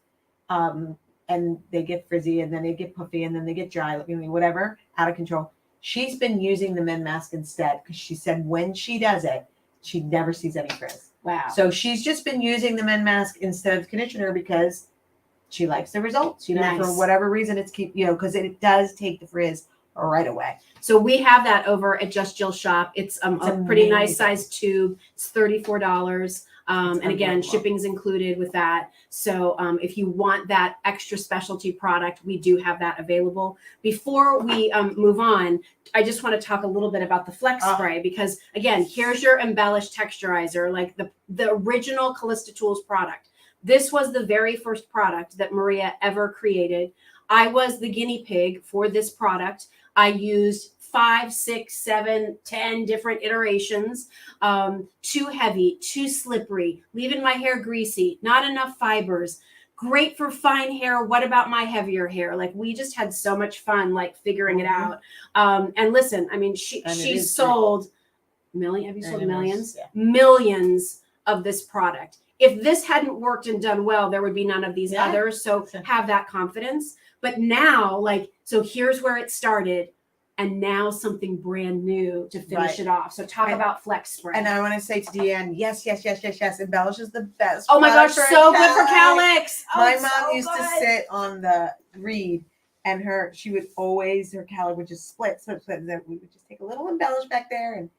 and they get frizzy and then they get puffy and then they get dry, whatever, out of control. She's been using the men mask instead because she said when she does it, she never sees any frizz. Wow. So she's just been using the men mask instead of conditioner because she likes the results, nice. For whatever reason it's because it does take the frizz right away. So we have that over at Just Jill Shop. It's a pretty nice size tube. It's $34. And again, shipping's included with that. So if you want that extra specialty product, we do have that available. Before we move on, I just want to talk a little bit about the Flex Spray because again, here's your Embellish texturizer, like the original Calista Tools product. This was the very first product that Maria ever created. I was the guinea pig for this product. I used 5, 6, 7, 10 different iterations. Too heavy, too slippery, leaving my hair greasy, not enough fibers. Great for fine hair. What about my heavier hair? Like, we just had so much fun, like, figuring it out. And listen, I mean, she sold have you sold millions? Yeah. Millions of this product. If this hadn't worked and done well, there would be none of these others. So have that confidence. But now, like, so here's where it started. And now something brand new to finish it off. So talk about Flex Spray. And I want to say to Deanne, yes. Embellish is the best. Oh my gosh, so good for calyx. My mom used to sit on the reed, and she would always, her calyx would just split. Then we would just take a little Embellish back there and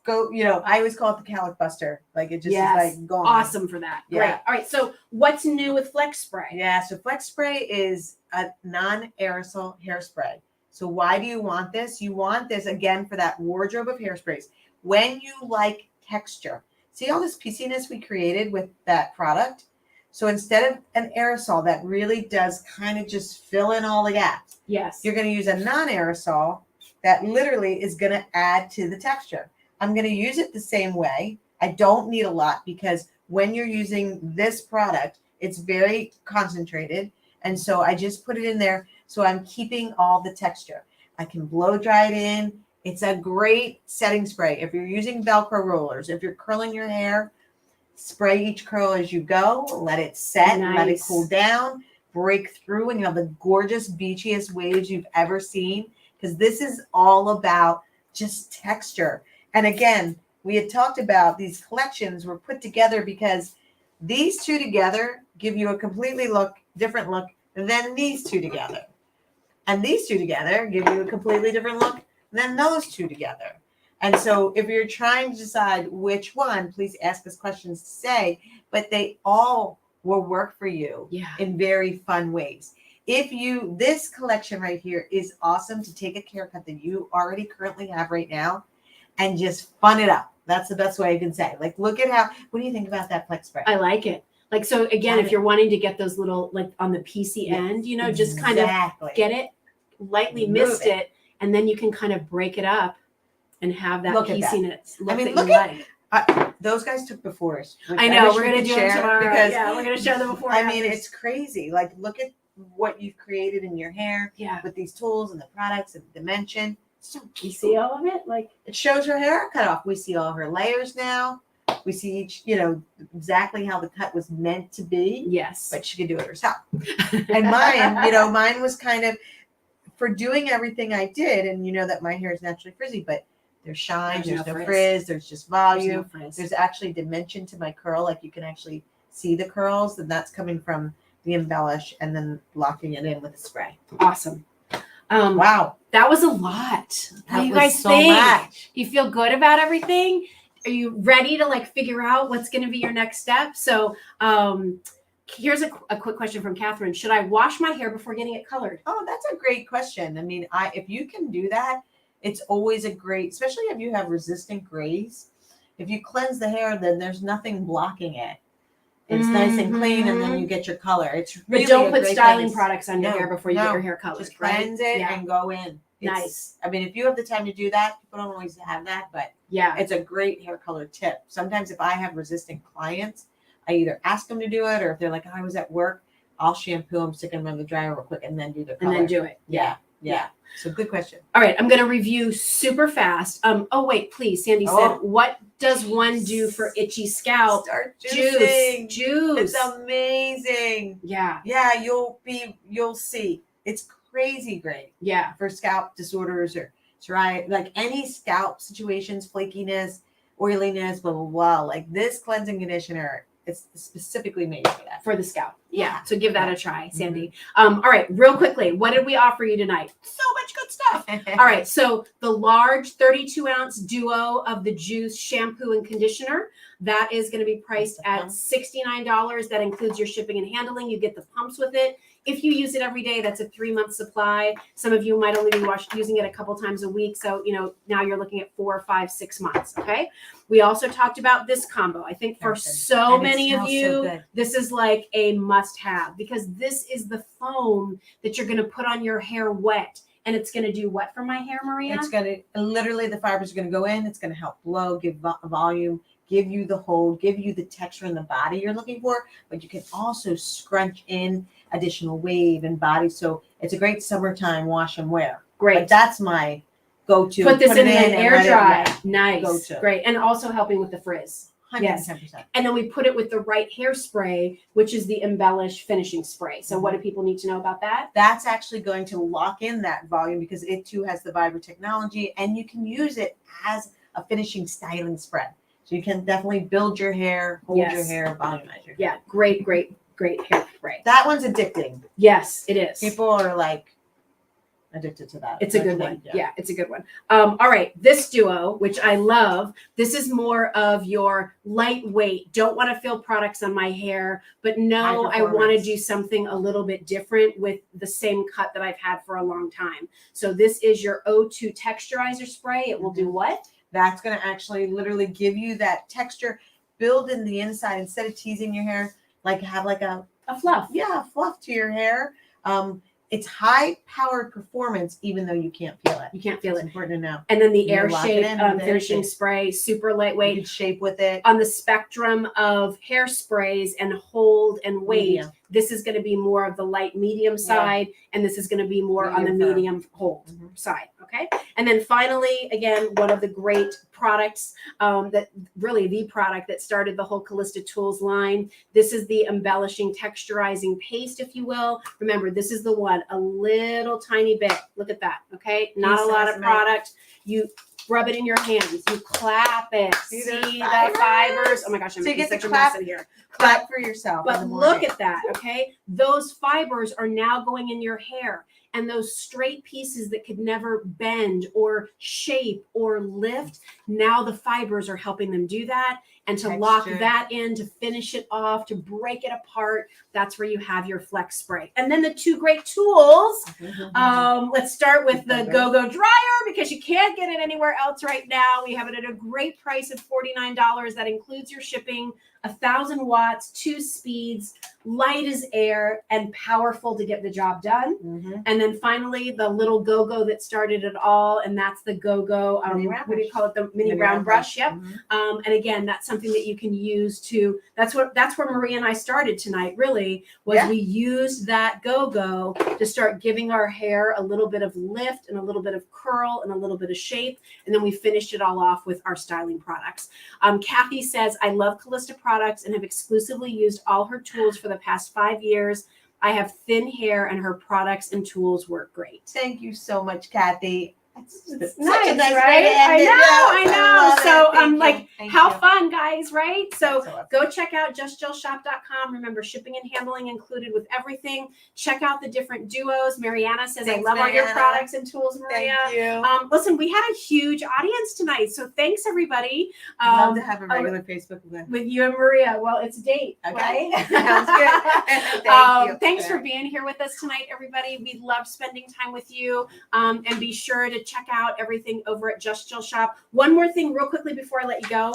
go, I always call it the calyx buster. Like, it just is like gone. Awesome for that. Yeah. Great. All right. So what's new with Flex Spray? Yeah. So Flex Spray is a non-aerosol hairspray. So why do you want this? You want this, again, for that wardrobe of hairsprays. When you like texture, see all this pieciness we created with that product? So instead of an aerosol that really does kind of just fill in all the gaps, you're going to use a non-aerosol that literally is going to add to the texture. I'm going to use it the same way. I don't need a lot, because when you're using this product, it's very concentrated. And so I just put it in there. So I'm keeping all the texture. I can blow dry it in. It's a great setting spray. If you're using Velcro rollers, if you're curling your hair, spray each curl as you go. Let it set, let it cool down, break through, and you have the gorgeous, beachiest waves you've ever seen. Because this is all about just texture. And again, we had talked about these collections were put together because these two together give you a completely different look than these two together. And these two together give you a completely different look than those two together. And so if you're trying to decide which one, please ask us questions to say, but they all will work for you in very fun ways. This collection right here is awesome to take a haircut that you already currently have right now and just fun it up. That's the best way I can say. Like, look at what do you think about that Flex Spray? I like it. Like, so again, if you're wanting to get those little, like on the PC end, just kind of get it, lightly mist it, and then you can kind of break it up and have that pieciness look that you like. Those guys took befores. I know, we're going to do them tomorrow. Because, we're going to show them before. I mean, it's crazy. Like, look at what you've created in your hair with these tools and the products and the dimension. So you see all of it? Like, it shows her hair cut off. We see all her layers now. We see each, exactly how the cut was meant to be. Yes. But she could do it herself. And mine was kind of for doing everything I did. And you know that my hair is naturally frizzy, but there's shine, there's no frizz, there's just volume. There's actually dimension to my curl. Like, you can actually see the curls, and that's coming from the Embellish and then locking it in with a spray. Awesome. Wow. That was a lot. How do you guys think? Much. You feel good about everything? Are you ready to figure out what's going to be your next step? So here's a quick question from Catherine. Should I wash my hair before getting it colored? Oh, that's a great question. I mean, if you can do that, it's always a great, especially if you have resistant grays. If you cleanse the hair, then there's nothing blocking it. It's nice and clean, and then you get your color. It's really but don't put styling products on your hair before you get your hair colored. Just cleanse it and go in. Nice. I mean, if you have the time to do that, people don't always have that, but it's a great hair color tip. Sometimes if I have resistant clients, I either ask them to do it, or if they're like, I was at work, I'll shampoo them, stick them in the dryer real quick, and then do the color. And then do it. Yeah. So good question. All right, I'm going to review super fast. Oh wait, please. Sandy said, what does one do for itchy scalp? Start juicing. Juice. It's amazing. Yeah. Yeah, you'll see. It's crazy great. Yeah. For scalp disorders or dry, like any scalp situations, flakiness, oiliness, blah, blah, blah. Like, this cleansing conditioner, it's specifically made for that. For the scalp. Yeah. So give that a try, Sandy. All right, real quickly, what did we offer you tonight? So much good stuff. All right, so the large 32-ounce duo of the Juice shampoo and conditioner, that is going to be priced at $69. That includes your shipping and handling. You get the pumps with it. If you use it every day, that's a 3-month supply. Some of you might only be using it a couple times a week. So, now you're looking at 4, 5, 6 months. Okay. We also talked about this combo. I think for so many of you, this is like a must have, because this is the foam that you're going to put on your hair wet. And it's going to do what for my hair, Maria? It's going to literally, the fibers are going to go in. It's going to help blow, give volume, give you the hold, give you the texture in the body you're looking for. But you can also scrunch in additional wave and body. So it's a great summertime wash and wear. Great. But that's my go-to. Put this in an air dry. Nice. Go-to. Great. And also helping with the frizz. 110%. Yes. And then we put it with the right hairspray, which is the Embellish finishing spray. So what do people need to know about that? That's actually going to lock in that volume because it too has the Vibra technology, and you can use it as a finishing styling spread. So you can definitely build your hair, hold your hair, volumize your hair. Yeah, great hair spray. That one's addicting. Yes, it is. People are like addicted to that. It's a good one. Yeah, it's a good one. All right, this duo, which I love, this is more of your lightweight, don't want to feel products on my hair, but no, I want to do something a little bit different with the same cut that I've had for a long time. So this is your O2 texturizer spray. It will do what? That's going to actually literally give you that texture, build in the inside instead of teasing your hair, like have like a fluff. Yeah, fluff to your hair. It's high-powered performance, even though you can't feel it. You can't feel it. It's important to know. And then the air shape finishing spray, super lightweight. You can shape with it. On the spectrum of hairsprays and hold and weight, this is going to be more of the light medium side, and this is going to be more on the medium hold side. Okay. And then finally, again, one of the great products that really the product that started the whole Calista Tools line. This is the embellishing texturizing paste, if you will. Remember, this is the one, a little tiny bit. Look at that. Okay. Not a lot of product. You rub it in your hands. You clap it. See the fibers? Oh my gosh, I'm making such a mess in here. Clap for yourself. But look at that, okay? Those fibers are now going in your hair. And those straight pieces that could never bend or shape or lift, now the fibers are helping them do that. And to lock that in, to finish it off, to break it apart, that's where you have your flex spray. And then the two great tools. Let's start with the Go-Go Dryer, because you can't get it anywhere else right now. We have it at a great price of $49. That includes your shipping, 1,000 watts, 2 speeds, light as air, and powerful to get the job done. And then finally, the little Go-Go that started it all, and that's the Go-Go, what do you call it? The mini round brush. Yep. And again, that's something that you can use to, that's where Maria and I started tonight, really, was we used that Go-Go to start giving our hair a little bit of lift and a little bit of curl and a little bit of shape. And then we finished it all off with our styling products. Kathy says, I love Calista products and have exclusively used all her tools for the past 5 years. I have thin hair and her products and tools work great. Thank you so much, Kathy. It's nice, right? I know. So I'm like, how fun, guys, right? So go check out justjillshop.com. Remember, shipping and handling included with everything. Check out the different duos. Mariana says, I love all your products and tools, Maria. Thank you. Listen, we had a huge audience tonight. So thanks, everybody. Love to have a regular Facebook event with you and Maria. Well, it's a date, okay? Right? Sounds good. Thank you. Thanks for being here with us tonight, everybody. We love spending time with you. And be sure to check out everything over at Just Jill Shop. One more thing real quickly before I let you go.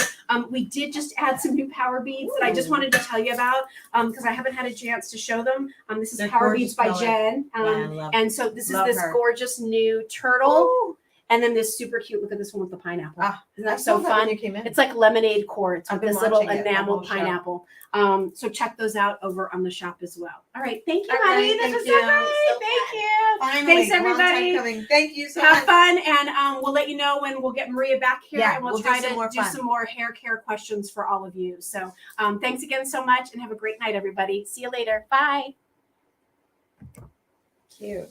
We did just add some new power beads that I just wanted to tell you about because I haven't had a chance to show them. This is Power Beads by Jen. And so this is this gorgeous new turtle. Ooh. And then this super cute, look at this one with the pineapple. Isn't that so fun? It's like lemonade quartz with this little enameled pineapple. So check those out over on the shop as well. All right. Thank you, honey. This was so great. Thank you. Finally, thanks, everybody. Thank you so much. Have fun. And we'll let you know when we'll get Maria back here. Yeah, and we'll try to do some more hair care questions for all of you. So thanks again so much and have a great night, everybody. See you later. Bye. Cute.